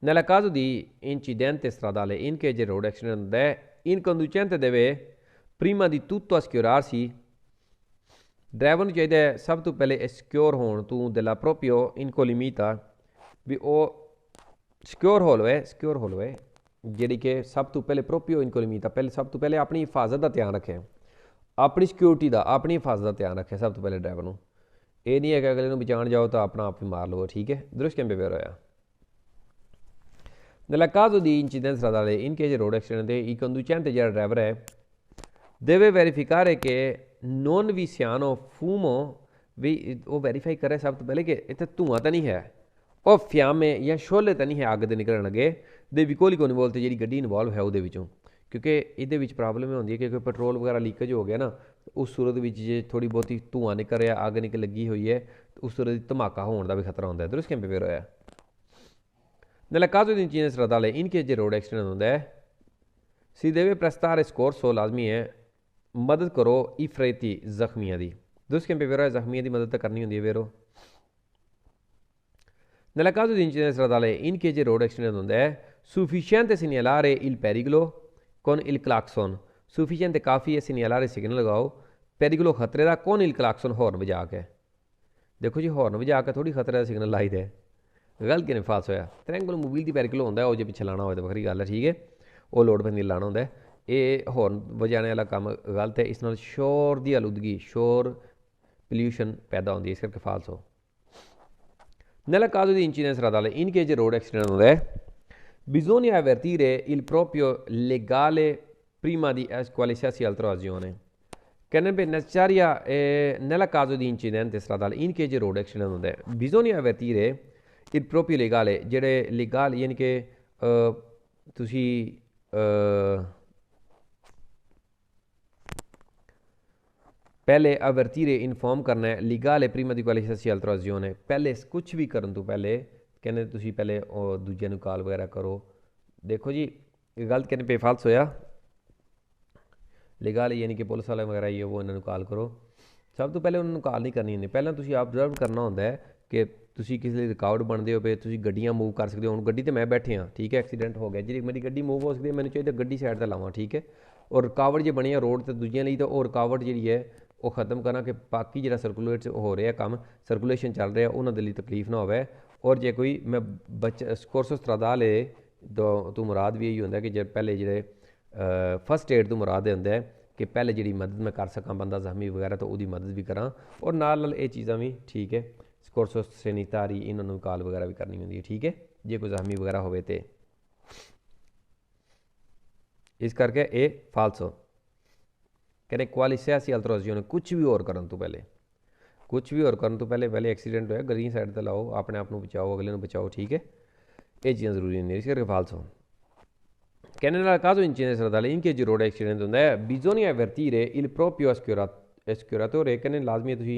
Nel caso di incidente stradale in che c'è road accident il conducente deve prima di tutto assicurarsi driver ਨੂੰ ਚਾਹੀਦਾ ਹੈ ਸਭ ਤੋਂ ਪਹਿਲੇ ਸਿਕਿਉਰ ਹੋਣ ਤੂੰ della proprio incolimita ਵੀ ਉਹ ਸਿਕਿਉਰ ਹੋਵੇ ਜਿਹੜੀ ਕਿ ਸਭ ਤੋਂ ਪਹਿਲੇ ਪ੍ਰੋਪੀਓ ਇਨਕੋਲਿਮੀਤਾ ਪਹਿਲੇ ਸਭ ਤੋਂ ਪਹਿਲੇ ਆਪਣੀ ਹਿਫਾਜ਼ਤ ਦਾ ਧਿਆਨ ਰੱਖੇ ਆਪਣੀ ਸਿਕਿਉਰਿਟੀ ਦਾ ਆਪਣੀ ਹਿਫਾਜ਼ਤ ਦਾ ਧਿਆਨ ਰੱਖੇ ਸਭ ਤੋਂ ਪਹਿਲੇ ਡਰਾਈਵਰ ਨੂੰ ਇਹ ਨਹੀਂ ਹੈ ਕਿ ਅਗਲੇ ਨੂੰ ਬਚਾਉਣ ਜਾਓ ਤਾਂ ਆਪਣਾ ਆਪ ਹੀ ਮਾਰ ਲਵੋ ਠੀਕ ਹੈ ਦਰੁਸਤ ਕਿਵੇਂ ਬੇਵਰ ਹੋਇਆ Nel caso di incidente stradale in che c'è road accident il conducente ਜਿਹੜਾ ਡਰਾਈਵਰ ਹੈ deve verificare che non vi siano fumo ਵੀ ਉਹ ਵੈਰੀਫਾਈ ਕਰੇ ਸਭ ਤੋਂ ਪਹਿਲੇ ਕਿ ਇੱਥੇ ਧੂਆਂ ਤਾਂ ਨਹੀਂ ਹੈ ਉਹ ਫਿਆਮੇ ਜਾਂ ਸ਼ੋਲੇ ਤਾਂ ਨਹੀਂ ਹੈ ਅੱਗ ਦੇ ਨਿਕਲਣ ਲੱਗੇ ਦੇ ਵਿਕੋਲੀ ਕੋਲ ਇਨਵੋਲਵ ਤੇ ਜਿਹੜੀ ਗੱਡੀ ਇਨਵੋਲਵ ਹੈ ਉਹਦੇ ਵਿੱਚੋਂ ਕਿਉਂਕਿ ਇਹਦੇ ਵਿੱਚ ਪ੍ਰੋਬਲਮ ਇਹ ਹੁੰਦੀ ਹੈ ਕਿ ਕੋਈ ਪੈਟਰੋਲ ਵਗੈਰਾ ਲੀਕੇਜ ਹੋ ਗਿਆ ਨਾ ਉਸ ਸੂਰਤ ਵਿੱਚ ਜੇ ਥੋੜ੍ਹੀ ਬਹੁਤੀ ਧੂਆਂ ਨਿਕਲ ਰਿਹਾ ਅੱਗ ਨਿਕਲ ਲੱਗੀ ਹੋਈ ਹੈ ਉਸ ਸੂਰਤ ਵਿੱਚ ਧਮਾਕਾ ਹੋਣ ਦਾ ਵੀ ਖਤਰਾ ਹੁੰਦਾ ਹੈ ਦਰੁਸਤ ਕਿਵੇਂ ਫਿਰ ਹੋਇਆ Nel caso di incidente stradale in che c'è road accident ਹੁੰਦਾ ਹੈ si deve prestare soccorso ਲਾਜ਼ਮੀ ਹੈ ਮਦਦ ਕਰੋ i feriti ਜ਼ਖਮੀਆਂ ਦੀ ਦਰੁਸਤ ਕਿਵੇਂ ਫਿਰ ਹੋਇਆ ਜ਼ਖਮੀਆਂ ਦੀ ਮਦਦ ਤਾਂ ਕਰਨੀ ਹੁੰਦੀ ਹੈ ਫਿਰ ਉਹ Nel caso di incidente stradale in che c'è road accident ਹੁੰਦਾ ਹੈ sufficiente segnalare il pericolo con il clacson sufficiente ਕਾਫੀ ਹੈ segnalare ਸਿਗਨਲ ਲਗਾਓ pericolo ਖਤਰੇ ਦਾ con il clacson ਹੌਰਨ ਵਜਾ ਕੇ ਦੇਖੋ ਜੀ ਹੌਰਨ ਵਜਾ ਕੇ ਥੋੜੀ ਖਤਰੇ ਦਾ ਸਿਗਨਲ ਲਾਈਦਾ ਗਲਤ ਕਿਵੇਂ ਫਾਲਸ ਹੋਇਆ ਟ੍ਰੈਂਗਲ ਮੋਬਾਈਲ ਦੀ ਪੈਰੀਕਲ ਹੁੰਦਾ ਉਹ ਜੇ ਪਿੱਛੇ ਲਾਣਾ ਹੋਵੇ ਤਾਂ ਵੱਖਰੀ ਗੱਲ ਹੈ ਠੀਕ ਹੈ ਉਹ ਲੋਡ ਪੈਂਦੀ ਲਾਣਾ ਹੁੰਦਾ ਇਹ ਹੌਰਨ ਵਜਾਣੇ ਵਾਲਾ ਕੰਮ ਗਲਤ ਹੈ ਇਸ ਨਾਲ ਸ਼ੋਰ ਦੀ ਆਲੂਦਗੀ ਸ਼ੋਰ ਪੋਲਿਊਸ਼ਨ ਪੈਦਾ ਹੁੰਦੀ ਹੈ ਇਸ ਕਰਕੇ ਫਾਲਸ ਹੋ Nel caso di incidente stradale in che c'è road accident ਹੁੰਦਾ ਹੈ bisogna avvertire il proprio legale prima di qualsiasi altra azione ਕਹਿੰਦੇ ਵੀ necessaria nel caso di incidente stradale in che c'è road accident ਹੁੰਦਾ ਹੈ bisogna avvertire il proprio legale ਜਿਹੜੇ ਲੀਗਲ ਯਾਨੀ ਕਿ ਤੁਸੀਂ ਪਹਿਲੇ avvertire ਇਨਫੋਰਮ ਕਰਨਾ ਹੈ legal prima di qualsiasi altra azione ਪਹਿਲੇ ਕੁਛ ਵੀ ਕਰਨ ਤੋਂ ਪਹਿਲੇ ਕਹਿੰਦੇ ਤੁਸੀਂ ਪਹਿਲੇ ਦੂਜਿਆਂ ਨੂੰ ਕਾਲ ਵਗੈਰਾ ਕਰੋ ਦੇਖੋ ਜੀ ਇਹ ਗਲਤ ਕਹਿੰਦੇ ਪੇ ਫਾਲਸ ਹੋਇਆ ਲੀਗਲ ਯਾਨੀ ਕਿ ਪੁਲਿਸ ਵਾਲੇ ਵਗੈਰਾ ਹੀ ਉਹ ਇਹਨਾਂ ਨੂੰ ਕਾਲ ਕਰੋ ਸਭ ਤੋਂ ਪਹਿਲੇ ਉਹਨਾਂ ਨੂੰ ਕਾਲ ਨਹੀਂ ਕਰਨੀ ਹੁੰਦੀ ਪਹਿਲਾਂ ਤੁਸੀਂ ਆਬਜ਼ਰਵ ਕਰਨਾ ਹੁੰਦਾ ਹੈ ਕਿ ਤੁਸੀਂ ਕਿਸੇ ਲਈ ਰਿਕਾਰਡ ਬਣਦੇ ਹੋ ਪਏ ਤੁਸੀਂ ਗੱਡੀਆਂ ਮੂਵ ਕਰ ਸਕਦੇ ਹੋ ਹੁਣ ਗੱਡੀ 'ਤੇ ਮੈਂ ਬੈਠੇ ਹਾਂ ਠੀਕ ਹੈ ਐਕਸੀਡੈਂਟ ਹੋ ਗਿਆ ਜਿਹੜੀ ਮੇਰੀ ਗੱਡੀ ਮੂਵ ਹੋ ਸਕਦੀ ਹੈ ਮੈਨੂੰ ਚਾਹੀਦਾ ਗੱਡੀ ਸਾਈਡ 'ਤੇ ਲਾਵਾਂ ਠੀਕ ਹੈ और रुकावट जो बनी है रोड तो दूजिया लिए, तो वो रुकावट जी है वो खत्म करा कि बाकी जो सर्कुलेट हो रहा काम सर्कुलेशन चल रहा उन्होंने लिए तकलीफ ना हो। और जे कोई मैं बच्चा कोर्स स्त्रादा ले तो मुराद भी यही होंगे कि जो पहले जो फस्ट एड तो मुराद होंगे कि पहले जी मदद मैं कर सकां बंदा जख्मी वगैरह, तो वो मदद भी करा। और नाल ये चीज़ा भी ठीक है, कोर्स सैनिटारी इन्होंने कॉल वगैरह भी करनी होंगी है, ठीक है, जे कोई जख्मी वगैरह हो तो इस करके ये फालसो कहते क्वाली सियासी अल्तराजी ने कुछ भी और करन तो पहले पहले एक्सीडेंट होया गली साइड पर लाओ, अपने आप को बचाओ, अगले बचाओ, ठीक है, ये चीज़ां जरूरी नहीं। इस करके फालसो कहने caso incidente stradale in che road accident होंदा bisogna avvertire il proprio assicuratore कहने लाजमी तुसी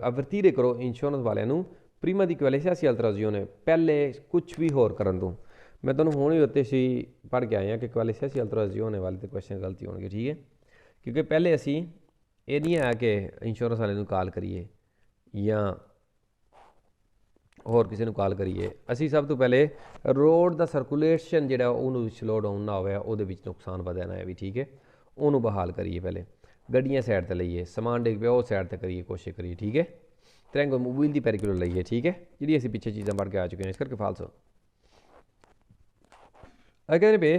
avvertire करो इंश्योरेंस वाले नू prima di qualsiasi altra azione, पहले कुछ भी होर करन दूँ। मैं तुहानू हुण ही उत्ते सी पढ़ के आया कि qualsiasi altra azione वाले तो क्वेश्चन गलती होणगे, ठीक है, क्योंकि पहले असी ये नहीं है कि इंश्योरेंस वाले नू कॉल करिए या होर किसी को कॉल करिए। असी सब तो पहले रोड का सर्कुलेशन जो उन्होंने स्लो डाउन ना हो वो नुकसान वधे ना है भी, ठीक है, उन्होंने बहाल करिए। पहले गड्डियाँ साइड पर लाइए, समान डिग पे वो साइड पर करिए, कोशिश करिए, ठीक है। तरंग मोबाइल की पेरिकुलर लाइए, ठीक है, जी असी पिछले चीज़ां पढ़ के आ चुके हैं, इस करके फालसो कहते पे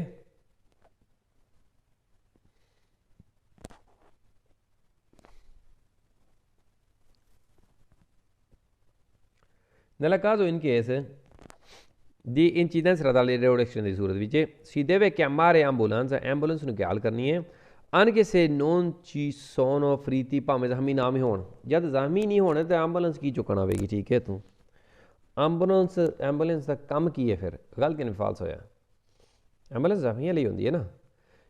nella caso in case di incidenza stradale road accident di Surat which si deve chiamare ambulanza, ambulance ਨੂੰ ਕਾਲ ਕਰਨੀ ਹੈ anche se non ci sono feriti, ਭਾਵੇਂ ਜ਼ਖਮੀ ਨਾ ਵੀ ਹੋਣ। ਜਦ ਜ਼ਖਮੀ ਨਹੀਂ ਹੋਣੇ ਤਾਂ ਐਂਬੂਲੈਂਸ ਕੀ ਚੁੱਕਣ ਆਵੇਗੀ, ਠੀਕ ਹੈ। ਤੂੰ ਐਂਬੂਲੈਂਸ ਦਾ ਕੰਮ ਕੀ ਹੈ ਫਿਰ? ਗਲਤ ਕਿਵੇਂ ਫਾਲਸ ਹੋਇਆ? ਐਂਬੂਲੈਂਸ ਜ਼ਖਮੀਆਂ ਲਈ ਹੁੰਦੀ ਹੈ ਨਾ।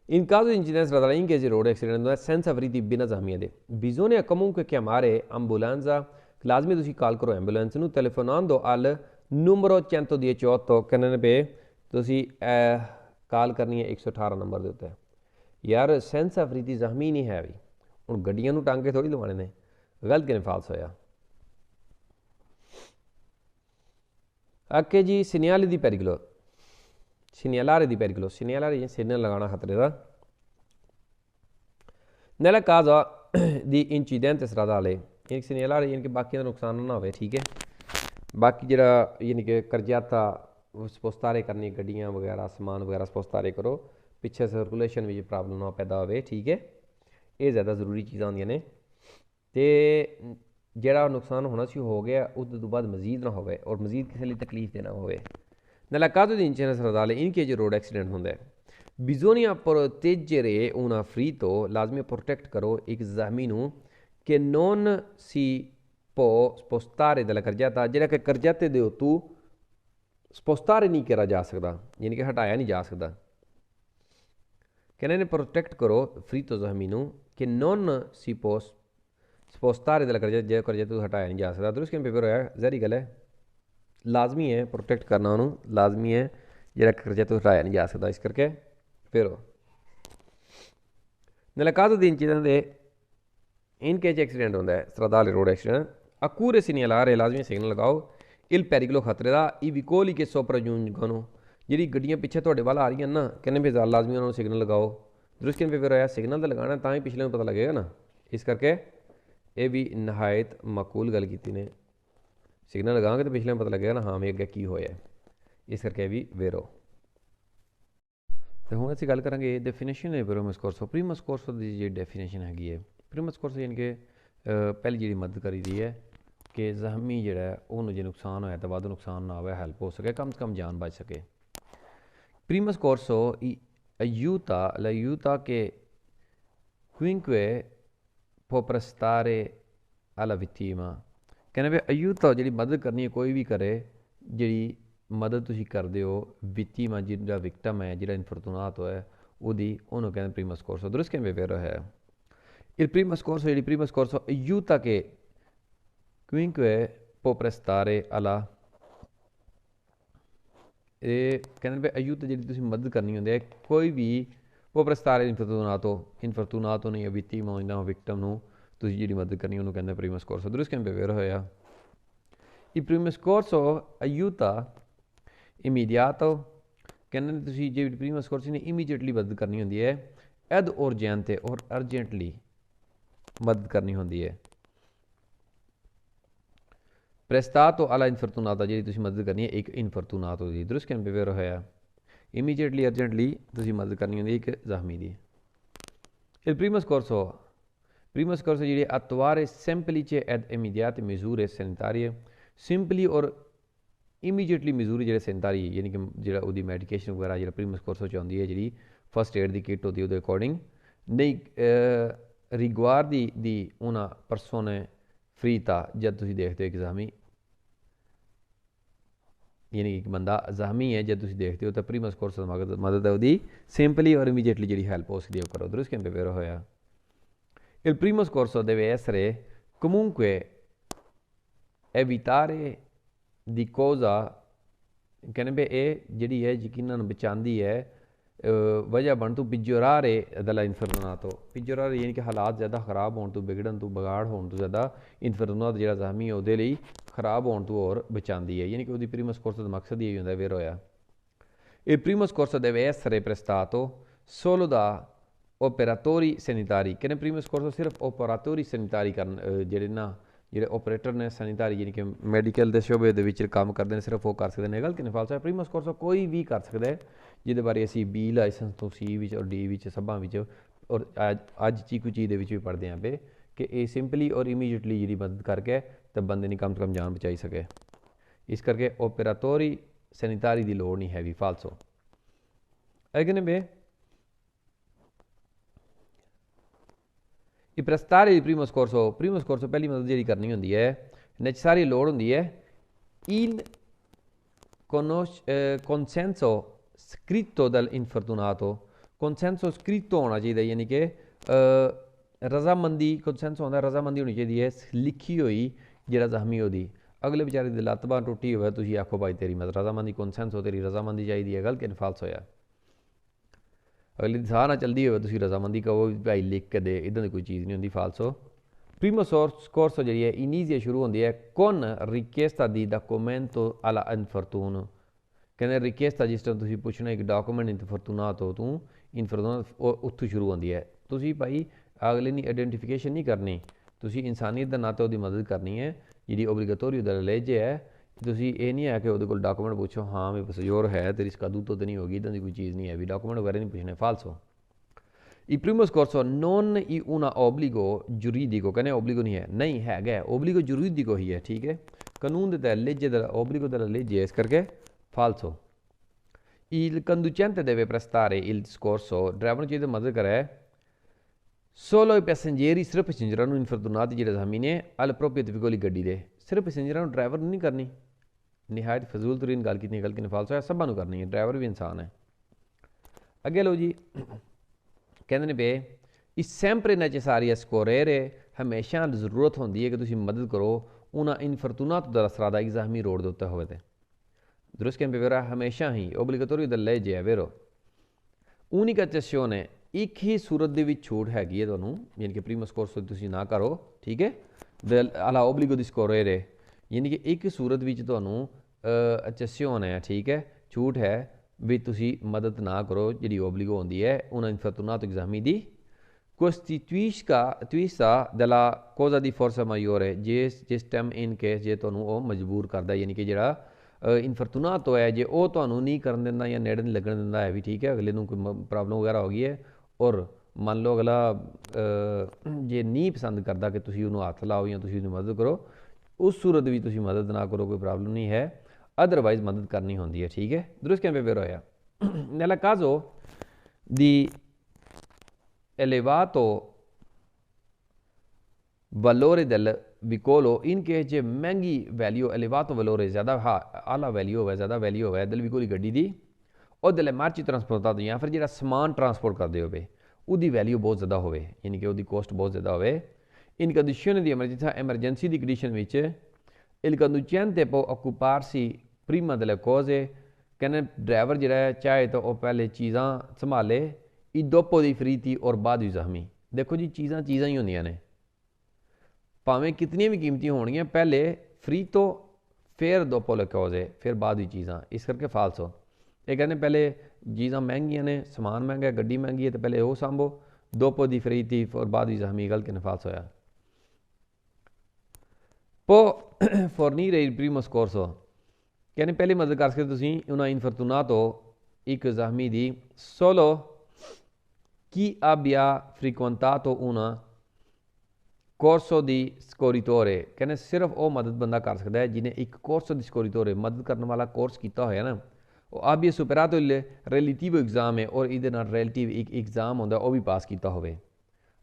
In caso di incidenza stradale in case di road accident senza feriti ਬਿਨਾਂ ਜ਼ਖਮੀਆਂ ਦੇ bisogna comunque chiamare ambulanza, ਲਾਜ਼ਮੀ ਤੁਸੀਂ ਕਾਲ ਕਰੋ ਐਂਬੂਲੈਂਸ ਨੂੰ telefonando al numero 118 ਕਹਿੰਦੇ ਪਏ ਤੁਸੀਂ ਕਾਲ ਕਰਨੀ ਹੈ 118 ਨੰਬਰ ਦੇ ਉੱਤੇ। यार सेंसा फरीदी जख्मी नहीं है भी हूँ गड्डियां टांगे थोड़ी लवाने ने, गलत किने फालस होया। अगे जी सिनियाले दी पेरिकुलो, सिनियालारे दी पेरिकुलो, सिनियालारे सिग्नल लगाना खतरे का। nella casa di incidente stradale यानी सिनियालारे यानी कि बाकी का नुकसान ना हो, ठीक है, बाकी जरा यानी कि करजाता स्पोस्तारे करनी गड्डियां वगैरह समान वगैरह स्पोस्तारे करो, पिछे सर्कुलेशन में प्रॉब्लम ना पैदा हो, ठीक है, ये ज़्यादा जरूरी चीज़ां होंदियां ने। तो जोड़ा नुकसान होना सी हो गया उस तो बाद मजीद ना हो और मजीद किसी तकलीफ देना हो। nella caso di incidente stradale in che road accident होंदा bisogna proteggere una ferito, लाजमी प्रोटेक्ट करो एक ज़ख्मी नू che non si può spostare dalla carreggiata, जेड़ा कि करजाते दे उत्तों spostare नहीं करा जा सकता, यानी कि हटाया नहीं जा सकता। कहने ने प्रोटेक्ट करो फ्रीतो ज़ख्मी नू कि नॉन सी पोस्ट स्पोस्तारे दल करजा जो करजा तो हटाया नहीं जा सकता। दुरुस्त पेपर होया जहरी गल है, लाजमी है प्रोटेक्ट करना उन्होंने, लाजमी है जो करजा तो हटाया नहीं जा सकता। इस करके फिर nella caso di incidente in che accident होंदा है stradale road accident accure segnalare, लाजमी सिग्नल लगाओ il pericolo खतरे का i vicoli che sopraggiungono, जी गड्डियाँ पिछे थोड़े वाल आ रही ना, कहने भी लाजमी उन्होंने सिग्नल लगाओ। दुरुस्त किन पे फिर होया सिग्नल तो लगाना तो ही पिछले में पता लगेगा ना। इस करके ये भी नहायत माकूल गल की ने, सिग्नल लगाओगे तो पिछले में पता लगेगा ना हाँ मैं अगे की होया। इस करके भी वेरो तो हूँ असी गल करांगे डेफिनेशन है प्रीमियस कोर्स। प्रीमियस कोर्स की जी डेफिनेशन हैगी है, प्रीमियस कोर्स यानी कि पहली जी मदद करी दी है कि जख्मी जोड़ा उन्होंने जो नुकसान होया तो वध नुकसान ना हो, हैल्प हो सके, कम से कम जान बच सके। Primo scorso l'aiuta che chiunque può prestare alla vittima, कहने पे aiuta जी मदद करनी है कोई भी करे, जी मदद तुम करते हो विक्टिम जो विक्टम है जो इनफॉर्चुनात है वही उन्होंने कहते primo scorso। दुरुस्त कहने पे है il primo scorso जी primo scorso aiuta che chiunque può prestare alla कहने पे aiuta जी मदद करनी होंगी कोई भी वो prestare इनफॉर्चुनाto नहीं विक्टिम हो विक्टम जी मदद करनी उन्होंने कहते primo scorso। दुरुस्त कहने पे वेरो होया il primo scorso aiuta immediato ਕਹਿੰਦੇ ਤੁਸੀਂ ਜੇ ਪ੍ਰੀਮਸ ਕੋਰਸ ਨੇ ਇਮੀਡੀਏਟਲੀ ਮਦਦ ਕਰਨੀ ਹੁੰਦੀ ਹੈ, ਐਦ ਔਰਜੈਂਤੇ ਔਰ ਅਰਜੈਂਟਲੀ ਮਦਦ ਕਰਨੀ ਹੁੰਦੀ ਹੈ। ਪ੍ਰੈਸਤਾਤੋ ਅਲਾ ਇਨਫਰਤੂਨਾਤਾ, ਜਿਹੜੀ ਤੁਸੀਂ ਮਦਦ ਕਰਨੀ ਹੈ ਇੱਕ ਇਨਫਰਤੂਨਾਤੋ ਦੀ, ਦਰੁਸਤ ਕਹਿਣ ਪੇ ਹੋਇਆ। ਇਮੀਡੀਏਟਲੀ ਅਰਜੈਂਟਲੀ ਤੁਸੀਂ ਮਦਦ ਕਰਨੀ ਹੁੰਦੀ ਹੈ ਇੱਕ ਜ਼ਖਮੀ ਦੀ। Il primo scorso di attuare semplici ed immediate misure sanitarie, simply ਔਰ ਇਮੀਡੀਏਟਲੀ ਮਜ਼ੂਰੀ ਜਿਹੜੇ ਸੈਨਿਟਰੀ ਯਾਨੀ ਕਿ ਜਿਹੜਾ ਉਹਦੀ ਮੈਡੀਕੇਸ਼ਨ ਵਗੈਰਾ ਜਿਹੜਾ ਪ੍ਰੀਮਸ ਕੋਰਸ 'ਚ ਆਉਂਦੀ ਹੈ, ਜਿਹੜੀ ਫਸਟ ਏਡ ਦੀ ਕਿੱਟ ਹੁੰਦੀ ਉਹਦੇ ਅਕੋਰਡਿੰਗ ਨਹੀਂ riguardi una persona ferita, ਜਦ ਤੁਸੀਂ ਦੇਖਦੇ ਹੋ ਇੱਕ ਜ਼ਖਮੀ ਯਾਨੀ ਕਿ ਇੱਕ ਬੰਦਾ ਜ਼ਖਮੀ ਹੈ, ਜਦ ਤੁਸੀਂ ਦੇਖਦੇ ਹੋ ਤਾਂ ਪ੍ਰੀਮਸ ਕੋਰਸ ਮਦਦ ਹੈ ਉਹਦੀ ਸਿੰਪਲੀ ਔਰ ਇਮੀਡੀਏਟਲੀ ਜਿਹੜੀ ਹੈਲਪ ਹੋ ਸਕਦੀ ਹੈ ਉਹ ਕਰੋ। ਦਰੁਸਤ ਕਹਿਣ ਪੇ ਹੋਇਆ। Il primo scorso deve essere comunque evitare di cosa ਕਹਿੰਦੇ ਵੀ ਇਹ ਜਿਹੜੀ ਹੈ ਯਕੀਨਨ ਬਚਾਉਂਦੀ ਹੈ ਵਜ੍ਹਾ ਬਣ ਤੋਂ ਪਿਜੋਰਾਰੇ ਦਲਾ ਇਨਫਰਨਾਤੋ, ਪਿਜੋਰਾਰੇ ਯਾਨੀ ਕਿ ਹਾਲਾਤ ਜ਼ਿਆਦਾ ਖਰਾਬ ਹੋਣ ਤੋਂ, ਵਿਗੜਨ ਤੋਂ, ਵਿਗਾੜ ਹੋਣ ਤੋਂ ਜ਼ਿਆਦਾ ਇਨਫਰਨਾਤ ਜਿਹੜਾ ਜ਼ਖਮੀ ਹੈ ਉਹਦੇ ਲਈ ਖਰਾਬ ਹੋਣ ਤੋਂ ਹੋਰ ਬਚਾਉਂਦੀ ਹੈ, ਯਾਨੀ ਕਿ ਉਹਦੀ ਪ੍ਰੀਮਸ ਕੋਰਸ ਦਾ ਮਕਸਦ ਇਹ ਹੁੰਦਾ ਵੇਰ ਹੋਇਆ। Il primo scorso deve essere prestato solo da operatori sanitari, ਕਹਿੰਦੇ ਪ੍ਰੀਮਸ ਕੋਰਸ ਸਿਰਫ ਓਪਰਾਟੋਰੀ ਸੈਨੀਟਰੀ ਕਰਨ ਜਿਹੜੇ ਓਪਰੇਟਰ ਨੇ ਸੈਨੀਟਰੀ ਯਾਨੀ ਕਿ ਮੈਡੀਕਲ ਦੇ ਸ਼ੋਬੇ ਦੇ ਵਿੱਚ ਕੰਮ ਕਰਦੇ ਨੇ, ਸਿਰਫ ਉਹ ਕਰ ਸਕਦੇ ਨੇ। ਗਲਤ ਨਹੀਂ, ਫਾਲਸਾ। ਪ੍ਰੀਮਸ ਕੋਰਸ ਕੋਈ ਵੀ ਕਰ ਸਕਦਾ ਹੈ, ਜਿਹਦੇ ਬਾਰੇ ਅਸੀਂ B ਲਾਇਸੈਂਸ ਤੋਂ C ਵਿੱਚ ਔਰ D ਵਿੱਚ ਸਭਾਂ ਵਿੱਚ ਔਰ ਅੱਜ ਚੀਕੂ ਚੀਜ਼ ਦੇ ਵਿੱਚ ਵੀ ਪੜ੍ਹਦੇ ਹਾਂ ਪਏ ਕਿ ਇਹ ਸਿੰਪਲੀ ਔਰ ਇਮੀਡੀਏਟਲੀ ਜਿਹੜੀ ਮਦਦ ਕਰਕੇ ਤਾਂ ਬੰਦੇ ਨੇ ਕਮ ਤੋਂ ਕਮ ਜਾਨ ਬਚਾਈ ਸਕੇ। ਇਸ ਕਰਕੇ ਓਪਰਾਟੋਰੀ ਸੈਨੀਟਰੀ ਦੀ ਲੋੜ ਨਹੀਂ ਹੈਗੀ। ਫਾਲਸੋ। ਅਗੇ ਨੇ ਬੇ ਇਹ ਪ੍ਰਸਤਾਰੇ ਦੀ ਪ੍ਰੀਮਸ ਕੋਰਸੋ ਪਹਿਲੀ ਮਦਦ ਜਿਹੜੀ ਕਰਨੀ ਹੁੰਦੀ ਹੈ, ਨੈਸੈਸਰੀ ਲੋੜ ਹੁੰਦੀ ਹੈ il consenso scritto dall'infortunato, consenso scritto ਹੋਣਾ ਚਾਹੀਦਾ, ਯਾਨੀ ਕਿ ਰਜ਼ਾਮੰਦੀ, consenso ਹੁੰਦਾ ਰਜ਼ਾਮੰਦੀ ਹੋਣੀ ਚਾਹੀਦੀ ਹੈ ਲਿਖੀ ਹੋਈ ਜਿਹੜਾ ਜ਼ਖਮੀ ਉਹਦੀ। ਅਗਲੇ ਵਿਚਾਰੇ ਦੀ ਲੱਤ ਬਾਂਹ ਟੁੱਟੀ ਹੋਵੇ, ਤੁਸੀਂ ਆਖੋ ਭਾਈ ਤੇਰੀ ਮਦਦ ਰਜ਼ਾਮੰਦੀ consenso ਤੇਰੀ ਰਜ਼ਾਮੰਦੀ ਚਾਹੀਦੀ ਹੈ, ਗਲਤ ਕਿ ਫਾਲਸ ਹੋਇਆ। ਅਗਲੇ ਦੀ ਸਾਹ ਨਾ ਚਲਦੀ ਹੋਵੇ, ਤੁਸੀਂ ਰਜ਼ਾਮੰਦੀ ਕਹੋ ਭਾਈ ਲਿਖ ਕੇ ਦੇ, ਇੱਦਾਂ ਦੀ ਕੋਈ ਚੀਜ਼ ਨਹੀਂ ਹੁੰਦੀ। ਫਾਲਸੋ। ਪ੍ਰੀਮੋ ਸcorso ਜਿਹੜੀ ਹੈ ਇਨੀਜ਼ੀਆ ਸ਼ੁਰੂ ਹੁੰਦੀ ਹੈ con richiesta di documento alla infortunio, ਕਹਿੰਦੇ ਰਿਕੁਐਸਟ ਜਿਸ ਤਰ੍ਹਾਂ ਤੁਸੀਂ ਪੁੱਛਣਾ ਇੱਕ ਡਾਕੂਮੈਂਟ ਇਨਫਰਤੂਨਾਤੋ ਤੋਂ, ਇਨਫਰਤੂਨਾਤ ਉੱਥੋਂ ਸ਼ੁਰੂ ਹੁੰਦੀ ਹੈ। ਤੁਸੀਂ ਭਾਈ ਅਗਲੇ ਦੀ ਆਈਡੈਂਟੀਫਿਕੇਸ਼ਨ ਨਹੀਂ ਕਰਨੀ, ਤੁਸੀਂ ਇਨਸਾਨੀਅਤ ਦੇ ਨਾਤੇ ਉਹਦੀ ਮਦਦ ਕਰਨੀ ਹੈ। ਜਿਹੜੀ ਓਬਲੀਗੇਟੋਰੀ ਦਾ ਲੇਜੇ ਹੈ, ਤੁਸੀਂ ਇਹ ਨਹੀਂ ਹੈ ਕਿ ਉਹਦੇ ਕੋਲ ਡਾਕੂਮੈਂਟ ਪੁੱਛੋ, ਹਾਂ ਵੀ ਪਸਜੋਰ ਹੈ ਤੇਰੀ ਸਕਦੂ ਤੋਂ ਨਹੀਂ ਹੋਗੀ, ਇੱਦਾਂ ਦੀ ਕੋਈ ਚੀਜ਼ ਨਹੀਂ ਹੈ ਵੀ ਡਾਕੂਮੈਂਟ ਵਗੈਰਾ ਨਹੀਂ ਪੁੱਛਣੇ। ਫਾਲਸੋ। Il primo scorso non una obbligo giuridico, ਕਹਿੰਦੇ obbligo ਨਹੀਂ ਹੈ, ਨਹੀਂ ਹੈਗਾ obbligo giuridico ਹੀ ਹੈ, ਠੀਕ ਹੈ, ਕਾਨੂੰਨ ਦੇ ਤਹਿਤ legge della obbligo della legge, ਇਸ ਕਰਕੇ ਫਾਲਸੋ। Il conducente deve prestare il soccorso, driver ਨੂੰ ਚਾਹੀਦਾ ਮਦਦ ਕਰੇ solo i passeggeri, ਸਿਰਫ ਪੈਸੇਂਜਰਾਂ ਨੂੰ ਇਨਫਰਤੂਨਾਤ ਜਿਹੜੇ ਜ਼ਖਮੀ ਨੇ al proprio veicolo ਗੱਡੀ ਦੇ, ਸਿਰਫ ਪੈਸੇਂਜਰਾਂ ਨੂੰ, ਡਰਾਈਵਰ ਨਹੀਂ ਕਰਨੀ। ਨਿਹਾਇਤ ਫਜ਼ੂਲ ਤਰੀਨ ਗੱਲ ਕੀਤੀ, ਗੱਲ ਕਿਨੇ ਫਾਲਸੋ ਹੈ, ਸਭਾਂ ਨੂੰ ਕਰਨੀ ਹੈ, ਡਰਾਈਵਰ ਵੀ ਇਨਸਾਨ ਹੈ। ਅੱਗੇ ਲਓ ਜੀ, ਕਹਿੰਦੇ ਨੇ ਬੇ ਇਸ sempre necessario scorrere, ਹਮੇਸ਼ਾ ਜ਼ਰੂਰਤ ਹੁੰਦੀ ਹੈ ਕਿ ਤੁਸੀਂ ਮਦਦ ਕਰੋ ਉਹਨਾਂ ਇਨਫਰਤੂਨਾਤ ਦਾ ਰਸਰਾ ਦਾ ਇੱਕ ਜ਼ਖਮੀ ਰੋਡ ਦੇ ਉੱਤੇ ਹੋਵੇ ਤੇ। ਦਰੁਸਤ ਕਹਿੰਦੇ ਵੇਰਾ ਹਮੇਸ਼ਾ ਹੀ ਓਬਲੀਗੇਟੋਰੀ ਦਾ ਲੈਜੇ ਹੈ ਵੇਰੋ। ਉਨਿਕਾ ਚੈਸਿਓਨੇ, ਇੱਕ ਹੀ ਸੂਰਤ ਦੇ ਵਿੱਚ ਛੂਟ ਹੈਗੀ ਹੈ ਤੁਹਾਨੂੰ, ਯਾਨੀ ਕਿ ਪ੍ਰੀਮਸ ਕੋਰਸ ਤੁਸੀਂ ਨਾ ਕਰੋ, ਠੀਕ ਹੈ, ਅਲਾ ਓਬਲੀਗੋ ਦੀ ਸਕੋਰੇਰੇ, ਯਾਨੀ ਕਿ ਇੱਕ ਸੂਰਤ ਵਿੱਚ ਤੁਹਾਨੂੰ ਚੈਸਿਓਨ ਹੈ, ਠੀਕ ਹੈ, ਛੂਟ ਹੈ ਵੀ ਤੁਸੀਂ ਮਦਦ ਨਾ ਕਰੋ ਜਿਹੜੀ ਓਬਲੀਗੋ ਹੁੰਦੀ ਹੈ ਉਹਨਾਂ ਇਨਫਰਤੂਨਾto ਜ਼ਖਮੀ ਦੀ। costituisca della cosa di forza maggiore, ਜਿਸ ਟਾਈਮ ਇਨ ਕੇਸ ਜੇ ਤੁਹਾਨੂੰ ਉਹ ਮਜਬੂਰ ਕਰਦਾ, ਯਾਨੀ ਕਿ ਜਿਹੜਾ ਇਨਫਰਤੂਨਾto ਹੈ ਜੇ ਉਹ ਤੁਹਾਨੂੰ ਨਹੀਂ ਕਰਨ ਦਿੰਦਾ ਜਾਂ ਨੇੜੇ ਨਹੀਂ ਲੱਗਣ ਦਿੰਦਾ ਹੈ ਵੀ, ਠੀਕ ਹੈ, ਅਗਲੇ ਨੂੰ ਕੋਈ ਪ੍ਰੋਬਲਮ ਵਗੈਰਾ ਹੋ ਗਈ ਹੈ ਔਰ ਮੰਨ ਲਓ ਅਗਲਾ ਜੇ ਨਹੀਂ ਪਸੰਦ ਕਰਦਾ ਕਿ ਤੁਸੀਂ ਉਹਨੂੰ ਹੱਥ ਲਾਓ ਜਾਂ ਤੁਸੀਂ ਉਹਦੀ ਮਦਦ ਕਰੋ, ਉਸ ਸੂਰਤ ਵੀ ਤੁਸੀਂ ਮਦਦ ਨਾ ਕਰੋ, ਕੋਈ ਪ੍ਰੋਬਲਮ ਨਹੀਂ ਹੈ, ਅਦਰਵਾਈਜ਼ ਮਦਦ ਕਰਨੀ ਹੁੰਦੀ ਹੈ, ਠੀਕ ਹੈ। ਦਰੁਸਤ ਕਹਿੰਦੇ ਵੇਰ ਹੋਇਆ। nella caso di elevato valore del vicolo, in che ਜੇ ਮਹਿੰਗੀ ਵੈਲਿਊ elevato valore ਜ਼ਿਆਦਾ ਆਲਾ ਵੈਲਿਊ ਹੋਵੇ, ਜ਼ਿਆਦਾ ਵੈਲਿਊ ਹੋਵੇ del vicolo ਗੱਡੀ ਦੀ, ਉਹ delle merci trasportate ਜਾਂ ਫਿਰ ਜਿਹੜਾ ਸਮਾਨ ਟਰਾਂਸਪੋਰਟ ਕਰਦੇ ਹੋਵੇ ਉਹਦੀ ਵੈਲਿਊ ਬਹੁਤ ਜ਼ਿਆਦਾ ਹੋਵੇ, ਯਾਨੀ ਕਿ ਉਹਦੀ ਕੋਸਟ ਬਹੁਤ ਜ਼ਿਆਦਾ ਹੋਵੇ। in condizione di emergenza, emergency the condition ਵਿੱਚ il conducente può occuparsi prima delle cose, ਕਹਿੰਦੇ ਡਰਾਈਵਰ ਜਿਹੜਾ ਹੈ ਚਾਹੇ ਤਾਂ ਉਹ ਪਹਿਲੇ ਚੀਜ਼ਾਂ ਸੰਭਾਲੇ ਇਹ dopo dei feriti ਔਰ ਬਾਅਦ ਵੀ ਜ਼ਖਮੀ। ਦੇਖੋ ਜੀ ਚੀਜ਼ਾਂ ਹੀ ਹੁੰਦੀਆਂ ਨੇ, ਭਾਵੇਂ ਕਿਤਨੀਆਂ ਵੀ ਕੀਮਤੀ ਹੋਣਗੀਆਂ, ਪਹਿਲੇ ਫਰੀ ਤੋਂ ਫਿਰ dopo le cose, ਫਿਰ ਬਾਅਦ ਵੀ ਚੀਜ਼ਾਂ, ਇਸ ਕਰਕੇ ਫਾਲਸੋ। ये कहते पहले चीज़ां महंगियां ने, समान महंगा है, गड्डी महंगी है, तो पहले वो सांभो, दोपो दी फ्री थी और बाद भी जहमी गल के नफास होया। पो fornire il primo soccorso, कहने पहले मदद कर सकते तुसीं una infortunato एक जहमी दी solo chi abbia frequentato una corso di scorritore, कहने सिर्फ वो मदद बंदा कर सकता है जिन्हें एक corso di scorritore मदद करने वाला कोर्स किया होया ना, वो abbia superato il relativo esame और इधर ना relative एक एग्जाम होंदा वो भी पास किया होवे।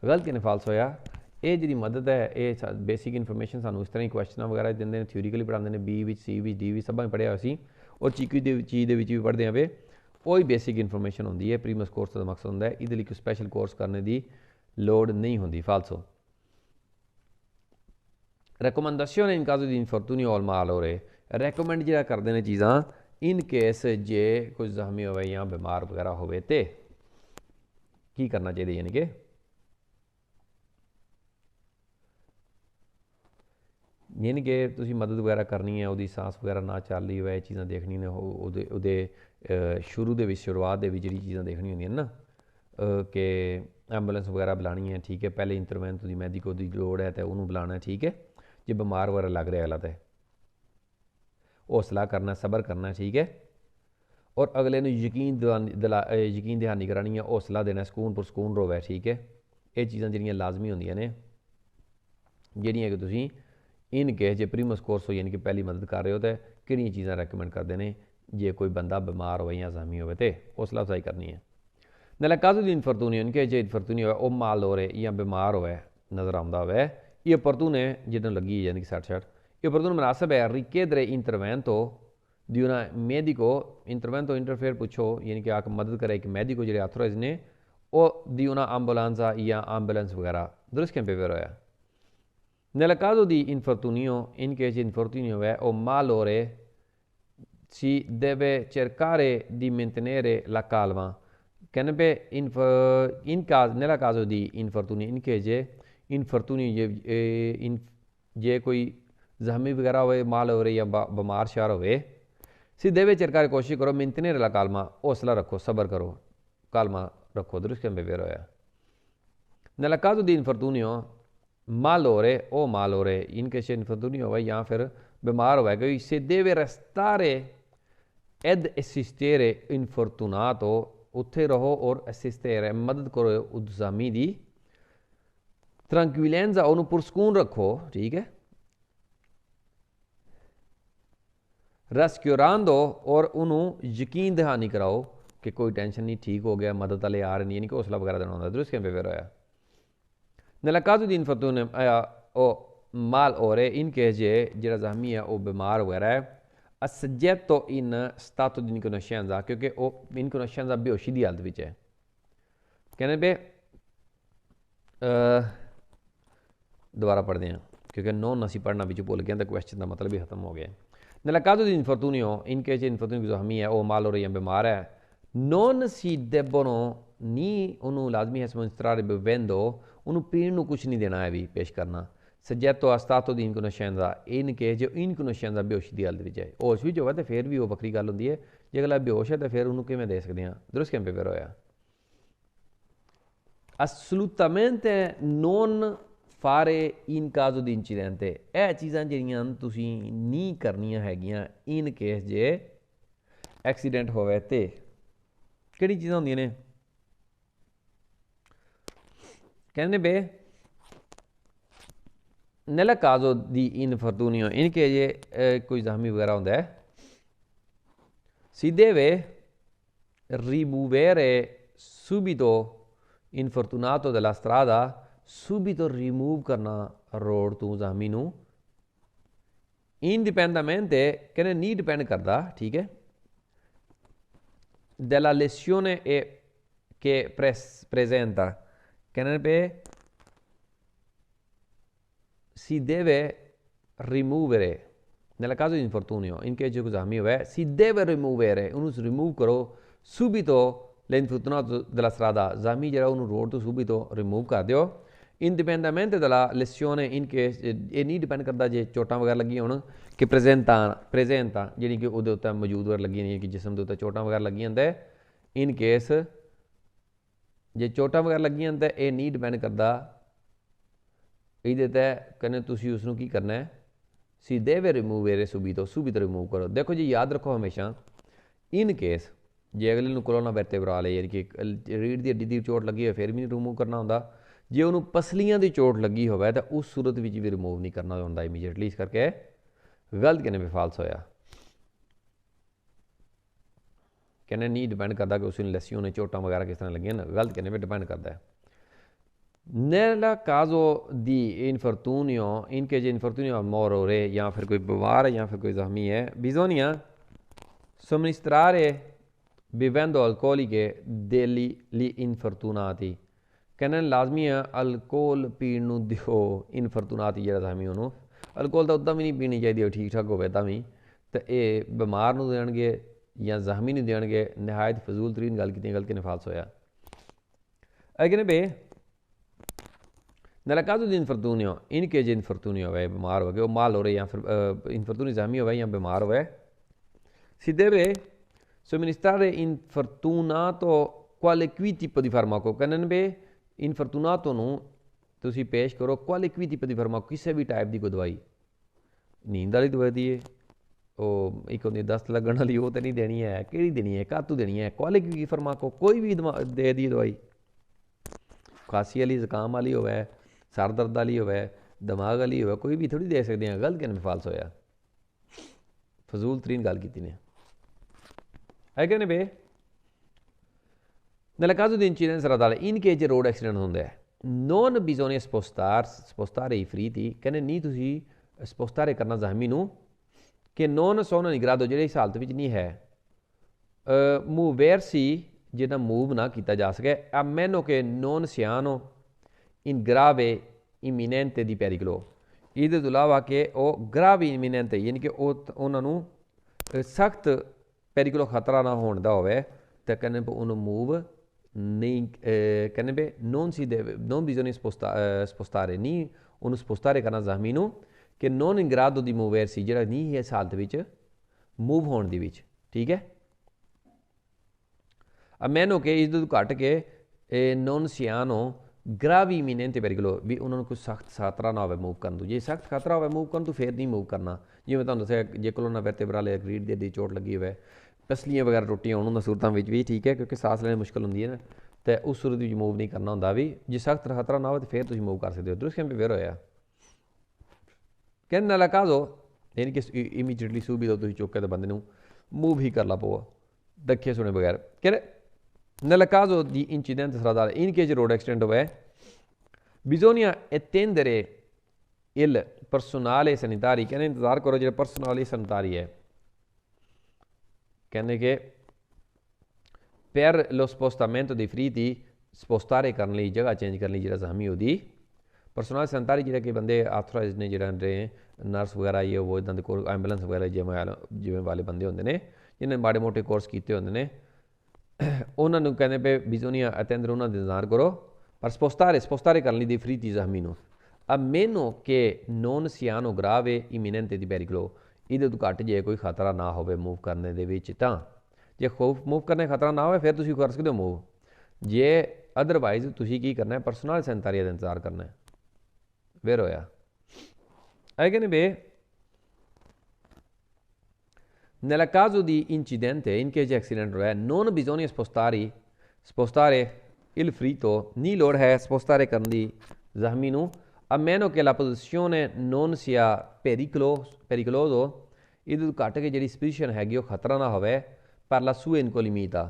गलत किने फाल्स होया। ये जी मदद है ये बेसिक इन्फॉर्मेशन सानू इस तरह ही क्वेश्चन वगैरह देंगे, थ्योरिकली पढ़ाते हैं, B which C which D which सब पढ़िया सी, और चीकी चीज़ भी पढ़ते हैं वे वही बेसिक इन्फॉर्मेशन होंगी है। प्रीमियस कोर्स का मकसद होंगे ये कोई स्पैशल कोर्स करने की लोड़ नहीं होंगी। फाल्सो रिकमेंडेशन इन caso di infortunio o malore, recommend जो करते हैं चीज़ां इन केस जे कुछ जख्मी हो या बीमार वगैरह हो की करना चाहिए, यानी कि यानी कि तुसी मदद वगैरह करनी है, वो सांस वगैरह ना चल रही हो, चीज़ां देखनी ने, शुरू के शुरुआत के जी चीज़ां देखनी होंगी ना कि एंबूलेंस वगैरह बुलानी है, ठीक है, पहले इंटरवेंट की मैडिको की लोड़ है तो उन्होंने बुलाना है, ठीक है, जो बीमार वगैरह लग रहा अगला तो हौसला करना, सबर करना, ठीक है, और अगले यकीन दहानी करानी है, हौसला देना, सुकून पुरसकून रोवे, ठीक है, ये चीज़ां जिहड़ियां लाजमी होंदियां ने जिहड़ियां कि तुसीं इन केस जे प्रीमियस कोर्स हो यानी कि पहली मदद कर रहे हो तो किहड़ियां चीज़ां रैकमेंड करते हैं जे कोई बंदा बीमार हो या जख्मी हो तो हौसला अफजाई करनी है। नल caso di infortunio, इनके जे infortunio हो माल हो रहे या बीमार हो नज़र आता हो, ये opportune जिन्होंने लगी यानी कि सट ये opportune मुनासिब है richiedere intervento di una medico, intervento interfere पूछो यानी कि आके मदद करे एक मेडिको जो ऑथोराइज ने ओ di una ambulanza या एम्बुलेंस वगैरह दुरुस्त कैंप पे होया। Nel caso di infortunio, in caso di infortunio o malore, si deve cercare di mantenere la calma. Nella caso di infortunio, in caso infortunio जे कोई जख्मी वगैरह हो, माल हो रही या बीमार शार हो, सी देवे cercare कोशिश करो mantenere la calma, हौसला रखो, सबर करो, calma रखो, दुरुस्त कैंप पे होया। Nel caso di infortunio malore o malore, in che infortunio हो या फिर बीमार हो गई, se deve restare ed assistere infortunato, उत्थे रहो और assistere मदद करो उस जख्मी दी, tranquillenza उन्हें पुरसकून रखो, ठीक है, rassicurando और उन्हें यकीन दहानी कराओ कि कोई टेंशन नहीं, ठीक हो गया, मदद वाले आ रहे नहीं, यानी कि हौसला वगैरह देना होता है। दुरुस्त कैंप पे होया। Nel caso di infortunio o malore, in che ਜਿਹੜਾ ਜ਼ਖਮੀ ਹੈ ਉਹ ਬਿਮਾਰ ਵਗੈਰਾ ਹੈ, assoggetto in stato di incoscienza, क्योंकि ਉਹ incoscienza बेहोशी ਦੀ हालत ਵਿੱਚ है। कहने पे दोबारा पढ़ते हैं क्योंकि नॉन असी पढ़ना भी भुल गया तो क्वेश्चन का मतलब ही खत्म हो गया। Nel caso di infortunio, in che infortunio की ਜ਼ਖਮੀ है ਉਹ malore या बीमार है, non si debbono ni ਉਹਨੂੰ ਲਾਜ਼ਮੀ ਹੈ ਸਮਝਤਰਾਰੇ bevendo, ਉਹਨੂੰ ਪੀਣ ਨੂੰ ਕੁਝ ਨਹੀਂ ਦੇਣਾ ਹੈ ਵੀ ਪੇਸ਼ ਕਰਨਾ। ਸਜੈਤੋ ਅਸਤਾਤੋ ਦੀ ਇਨਕੋਨੋਸ਼ੈਂਜ਼ਾ, ਇਨ ਕੇ ਜੋ ਇਨਕੋਨੋਸ਼ੈਂਜ਼ਾ ਬੇਹੋਸ਼ੀ ਦੀ ਹਾਲਤ ਵਿੱਚ ਹੈ, ਹੋਸ਼ ਵਿੱਚ ਹੋਵੇ ਤਾਂ ਫਿਰ ਵੀ ਉਹ ਵੱਖਰੀ ਗੱਲ ਹੁੰਦੀ ਹੈ, ਜੇ ਅਗਲਾ ਬੇਹੋਸ਼ ਹੈ ਤਾਂ ਫਿਰ ਉਹਨੂੰ ਕਿਵੇਂ ਦੇ ਸਕਦੇ ਹਾਂ। ਦੁਰust कैंप पे होया। assolutamente non fare in caso di incidente, ਇਹ ਚੀਜ਼ਾਂ ਜਿਹੜੀਆਂ ਤੁਸੀਂ ਨਹੀਂ ਕਰਨੀਆਂ ਹੈਗੀਆਂ ਇਨ ਕੇਸ ਜੇ ਐਕਸੀਡੈਂਟ ਹੋਵੇ ਤੇ। ਕਿਹੜੀ ਚੀਜ਼ਾਂ ਹੁੰਦੀਆਂ ਨੇ? कहने पे nel caso di infortunio, in che कोई जख्मी वगैरह होता है, si deve rimuovere subito infortunato dalla strada, subito remove करना रोड तो जख्मी नू, indipendentemente कहने नहीं डिपेंड करता, ठीक है, della lesione che presenta, कहने पे si deve rimuovere nel caso di infortunio, in che जख्मी हुआ है, si deve rimuovere, उन्हें रिमूव करो subito l'infortunato della strada, जख्मी जरा उन्हें रोड तो subito रिमूव कर दियो, Indipendentemente dalla lesione in case ਇਹ ਨਹੀਂ ਡਿਪੈਂਡ ਕਰਦਾ ਜੇ ਚੋਟਾਂ ਵਗੈਰਾ ਲੱਗੀਆਂ ਹੋਣ ਕਿ ਪ੍ਰੈਜ਼ੈਂਟਾ ਜਿਹੜੀ ਕਿ ਉਹਦੇ ਉੱਤੇ ਮੌਜੂਦ ਵਗੈਰਾ ਲੱਗੀਆਂ ਨਹੀਂ ਕਿ ਜਿਸਮ ਦੇ ਉੱਤੇ ਚੋਟਾਂ ਵਗੈਰਾ ਲੱਗੀਆਂ ਹੁੰਦਾ ਇਨ ਕੇਸ ਜੇ ਚੋਟਾਂ ਵਗੈਰਾ ਲੱਗੀਆਂ ਤਾਂ ਇਹ ਨਹੀਂ ਡਿਪੈਂਡ ਕਰਦਾ ਇਹਦੇ ਤੇ ਕਹਿੰਦੇ ਤੁਸੀਂ ਉਸ ਨੂੰ ਕੀ ਕਰਨਾ ਹੈ si deve rimuovere subito remove ਕਰੋ। ਦੇਖੋ ਜੀ ਯਾਦ ਰੱਖੋ ਹਮੇਸ਼ਾ ਇਨ ਕੇਸ ਜੇ ਅਗਲੇ ਨੂੰ ਕੋਲੋਨਾ ਵਰਟੇਬਰਾਲ ਹੈ ਯਾਨੀ ਕਿ ਰੀੜ੍ਹ ਦੀ ਹੱਡੀ ਦੀ ਚੋਟ ਲੱਗੀ ਹੋਵੇ ਫਿਰ ਵੀ ਨਹੀਂ ਰਿਮੂਵ ਕਰਨਾ ਹੁੰਦਾ। ਜੇ ਉਹਨੂੰ ਪਸਲੀਆਂ ਦੀ ਚੋਟ ਲੱਗੀ ਹੋਵੇ ਤਾਂ ਉਸ ਸੂਰਤ ਵਿੱਚ ਵੀ ਰਿਮੂਵ ਨਹੀਂ ਕਰਨਾ ਹੁੰਦਾ ਇਮੀਡੀਏਟਲੀ। ਇਸ ਕਰਕੇ ਗਲਤ ਕਹਿੰਦੇ ਵੀ ਫਾਲਸ ਹੋਇਆ। ਕਹਿੰਦੇ ਨਹੀਂ ਡਿਪੈਂਡ ਕਰਦਾ ਕਿ ਉਸ ਨੂੰ ਲੈਸੀਓਨ ਚੋਟਾਂ ਵਗੈਰਾ ਕਿਸ ਤਰ੍ਹਾਂ ਲੱਗੀਆਂ ਨਾ, ਗਲਤ ਕਹਿੰਦੇ ਵੀ ਡਿਪੈਂਡ ਕਰਦਾ ਹੈ। Nel caso di infortunio, in che infortunio al morore, ਜਾਂ ਫਿਰ ਕੋਈ ਬਿਮਾਰ ਹੈ ਜਾਂ ਫਿਰ ਕੋਈ ਜ਼ਖਮੀ ਹੈ, bisogna somministrare bevendo alcoliche degli infortunati। ਕਹਿੰਦੇ ਲਾਜ਼ਮੀ ਹੈ ਅਲਕੋਹਲ ਪੀਣ ਨੂੰ ਦਿਓ ਇਨਫਰਤੂਨਾਤੀ ਜਿਹੜਾ ਜ਼ਖਮੀ ਉਹਨੂੰ। ਅਲਕੋਹਲ ਤਾਂ ਉੱਦਾਂ ਵੀ ਨਹੀਂ ਪੀਣੀ ਚਾਹੀਦੀ ਉਹ ਠੀਕ ਠਾਕ ਹੋਵੇ ਤਾਂ ਵੀ, ਤਾਂ ਇਹ ਬਿਮਾਰ ਨੂੰ ਦੇਣਗੇ ਜਾਂ ਜ਼ਖਮੀ ਨੂੰ ਦੇਣਗੇ। ਨਿਹਾਇਤ ਫਜ਼ੂਲ ਤਰੀਨ ਗੱਲ ਕੀਤੀ, ਗਲਤੀ ਨੇ ਫਾਲਸ ਹੋਇਆ। ਅਗੇ ਨੇ ਬੇ nel caso di infortunio, in che infortunio ਹੋਵੇ ਬਿਮਾਰ ਹੋ ਗਏ ਉਹ ਮਾਲ ਹੋ ਰਹੇ ਜਾਂ ਫਿਰ ਇਨਫਰਤੂਨੀ ਜ਼ਖਮੀ ਹੋਵੇ ਜਾਂ ਬਿਮਾਰ ਹੋਵੇ, si deve somministrare infortunato qualche tipo di farmaco। ਕਹਿੰਦੇ ਨੇ ਵੀ ਇਨਫਰਤੂਨਾਤੋ ਨੂੰ ਤੁਸੀਂ ਪੇਸ਼ ਕਰੋ qualche tipo di farmaco, ਕਿਸੇ ਵੀ ਟਾਈਪ ਦੀ ਕੋਈ ਦਵਾਈ। ਨੀਂਦ ਵਾਲੀ ਦਵਾਈ ਦੀਏ, ਉਹ ਇੱਕ ਹੁੰਦੀ ਦਸਤ ਲੱਗਣ ਵਾਲੀ, ਉਹ ਤਾਂ ਨਹੀਂ ਦੇਣੀ ਹੈ। ਕਿਹੜੀ ਦੇਣੀ ਹੈ, ਕਾਹਤੋਂ ਦੇਣੀ ਹੈ? qualche farmaco ਕੋਈ ਵੀ ਦੇ ਦੀ ਦਵਾਈ। ਖਾਂਸੀ ਵਾਲੀ, ਜ਼ੁਕਾਮ ਵਾਲੀ ਹੋਵੇ, ਸਰ ਦਰਦ ਵਾਲੀ ਹੋਵੇ, ਦਿਮਾਗ ਵਾਲੀ ਹੋਵੇ, ਕੋਈ ਵੀ ਥੋੜ੍ਹੀ ਦੇ ਸਕਦੇ ਹਾਂ। ਗਲਤ ਕਹਿੰਦੇ ਫਾਲਸ ਹੋਇਆ, ਫਜ਼ੂਲ ਤਰੀਨ ਗੱਲ ਕੀਤੀ ਨੇ। ਹੈ ਕਹਿੰਦੇ ਵੇ nel caso di incidente stradale, in che road accident ਹੁੰਦਾ ਹੈ, non bisogna spostare i feriti। ਕਹਿੰਦੇ ਨਹੀਂ ਤੁਸੀਂ spostare ਕਰਨਾ ਜ਼ਖਮੀ ਨੂੰ ਕਿ non sono in grado, ਜਿਹੜੇ ਇਸ ਹਾਲਤ ਵਿੱਚ ਨਹੀਂ ਹੈ, muoversi, ਜਿਹਦਾ ਮੂਵ ਨਾ ਕੀਤਾ ਜਾ ਸਕੇ, a meno che non siano in grave imminente di pericolo। ਇਹਦੇ ਤੋਂ ਇਲਾਵਾ ਕਿ ਉਹ grave imminente ਯਾਨੀ ਕਿ ਉਹਨਾਂ ਨੂੰ ਸਖਤ ਪੈਰੀਕਲੋ ਖਤਰਾ ਨਾ ਹੋਣ ਦਾ ਹੋਵੇ, ਤਾਂ ਕਹਿੰਦੇ ਉਹਨੂੰ ਮੂਵ ਨਹੀਂ, ਕਹਿੰਦੇ ਵੀ non bisogna spostare, ਨਹੀਂ ਉਹਨੂੰ spostare ਕਰਨਾ ਜ਼ਖਮੀ ਨੂੰ ਕਿ non in grado di muoversi, ਜਿਹੜਾ ਨਹੀਂ ਹੈ ਇਸ ਹਾਲਤ ਵਿੱਚ ਮੂਵ ਹੋਣ ਦੀ ਵਿੱਚ। ਠੀਕ ਹੈ, a meno che ਇਸ ਤੋਂ ਘੱਟ ਕੇ non siano gravi imminente pericolo, ਵੀ ਉਹਨਾਂ ਨੂੰ ਕੋਈ ਸਖਤ ਖਤਰਾ ਨਾ ਹੋਵੇ ਮੂਵ ਕਰਨ ਤੋਂ। ਜੇ ਸਖਤ ਖਤਰਾ ਹੋਵੇ ਮੂਵ ਕਰਨ ਤੋਂ ਫਿਰ ਨਹੀਂ ਮੂਵ ਕਰਨਾ। ਜਿਵੇਂ ਤੁਹਾਨੂੰ ਦੱਸਿਆ ਜੇ ਕੋਲੋਨਾ ਵਰਟੇਬਰਾਲ ਰੀੜ੍ਹ ਦੀ ਹੱਡੀ ਚੋਟ ਲੱਗੀ ਹੋਵੇ, ਪਸਲੀਆਂ ਵਗੈਰਾ ਟੁੱਟੀਆਂ ਹੋਣ ਉਹਨਾਂ ਸੂਰਤਾਂ ਵਿੱਚ ਵੀ ਠੀਕ ਹੈ, ਕਿਉਂਕਿ ਸਾਹ ਲੈਣੀ ਮੁਸ਼ਕਿਲ ਹੁੰਦੀ ਹੈ ਨਾ, ਅਤੇ ਉਸ ਸੂਰਤ ਵਿੱਚ ਮੂਵ ਨਹੀਂ ਕਰਨਾ ਹੁੰਦਾ। ਵੀ ਜੇ ਸਖਤ ਖਤਰਾ ਨਾ ਹੋਵੇ ਤਾਂ ਫਿਰ ਤੁਸੀਂ ਮੂਵ ਕਰ ਸਕਦੇ ਹੋ। ਦਰੁਸਤ ਕਹਿੰਦੇ ਫਿਰ ਹੋਇਆ। ਕਹਿੰਦੇ nel caso, ਯਾਨੀ ਕਿ ਇਮੀਡੀਏਟਲੀ ਸੂਬੀ ਤੋਂ ਤੁਸੀਂ ਚੁੱਕ ਕੇ ਤਾਂ ਬੰਦੇ ਨੂੰ ਮੂਵ ਹੀ ਕਰਨਾ ਪਊ ਦੇਖੇ ਸੁਣੇ ਬਗੈਰ। ਕਹਿੰਦੇ nel caso di incidente stradale, in che road accident ਹੋਵੇ, bisogna attendere il personale sanitario। ਕਹਿੰਦੇ ਇੰਤਜ਼ਾਰ ਕਰੋ ਜਿਹੜਾ ਪਰਸਨਲੀ ਸੈਨਿਟਰੀ ਹੈ। ਕਹਿੰਦੇ ਕਿ per lo spostamento dei feriti, spostare ਕਰਨ ਲਈ, ਜਗ੍ਹਾ ਚੇਂਜ ਕਰਨ ਲਈ ਜਿਹੜਾ ਜ਼ਖਮੀ ਉਹਦੀ ਪਰਸਨਲ ਸੈਨਿਟਰੀ ਜਿਹੜੇ ਕਿ ਬੰਦੇ ਆਥੋਰਾਈਜ਼ਡ ਨੇ, ਜਿਹੜਾ ਜਿਹੜੇ ਨਰਸ ਵਗੈਰਾ ਇਹ ਉਹ ਇੱਦਾਂ ਦੇ ਕੋਲ ਐਂਬੂਲੈਂਸ ਵਗੈਰਾ ਜਿਵੇਂ ਵਾਲੇ ਬੰਦੇ ਹੁੰਦੇ ਨੇ ਜਿਹਨੇ ਮਾੜੇ ਮੋਟੇ ਕੋਰਸ ਕੀਤੇ ਹੁੰਦੇ ਨੇ, ਉਹਨਾਂ ਨੂੰ ਕਹਿੰਦੇ ਪਏ ਬਿਜ਼ੋਨੀਆ ਅਟੈਂਡਰ, ਉਹਨਾਂ ਦੇ ਇੰਤਜ਼ਾਰ ਕਰੋ ਪਰ spostare ਕਰਨ ਲਈ ਦੀ ਫਰੀਤੀ ਜ਼ਖਮੀ ਨੂੰ, a meno che non siano grave imminente di pericolo। ਇਹਦੇ ਤੋਂ ਘੱਟ ਜੇ ਕੋਈ ਖਤਰਾ ਨਾ ਹੋਵੇ ਮੂਵ ਕਰਨ ਦੇ ਵਿੱਚ, ਤਾਂ ਜੇ ਮੂਵ ਕਰਨ ਖਤਰਾ ਨਾ ਹੋਵੇ ਫਿਰ ਤੁਸੀਂ ਕਰ ਸਕਦੇ ਹੋ ਮੂਵ। ਜੇ ਅਦਰਵਾਈਜ਼ ਤੁਸੀਂ ਕੀ ਕਰਨਾ ਹੈ, ਪਰਸਨਲ ਸੈਨਿਟਰੀ ਦਾ ਇੰਤਜ਼ਾਰ ਕਰਨਾ ਹੈ। ਫਿਰ ਹੋਇਆ ਹੈ ਕਿ ਨਹੀਂ ਬੇ nel caso di incidente, in che accident ਹੋਇਆ, non bisogna spostare il ferito, ਨਹੀਂ ਲੋੜ ਹੈ spostare ਕਰਨ ਦੀ ਜ਼ਖਮੀ ਨੂੰ, a meno che la posizione non sia pericoloso। ਇਹਦੇ ਤੋਂ ਘੱਟ ਕੇ ਜਿਹੜੀ ਪੋਜੀਸ਼ਨ ਹੈਗੀ ਉਹ ਖਤਰਾ ਨਾ ਹੋਵੇ, per la sua incolumità,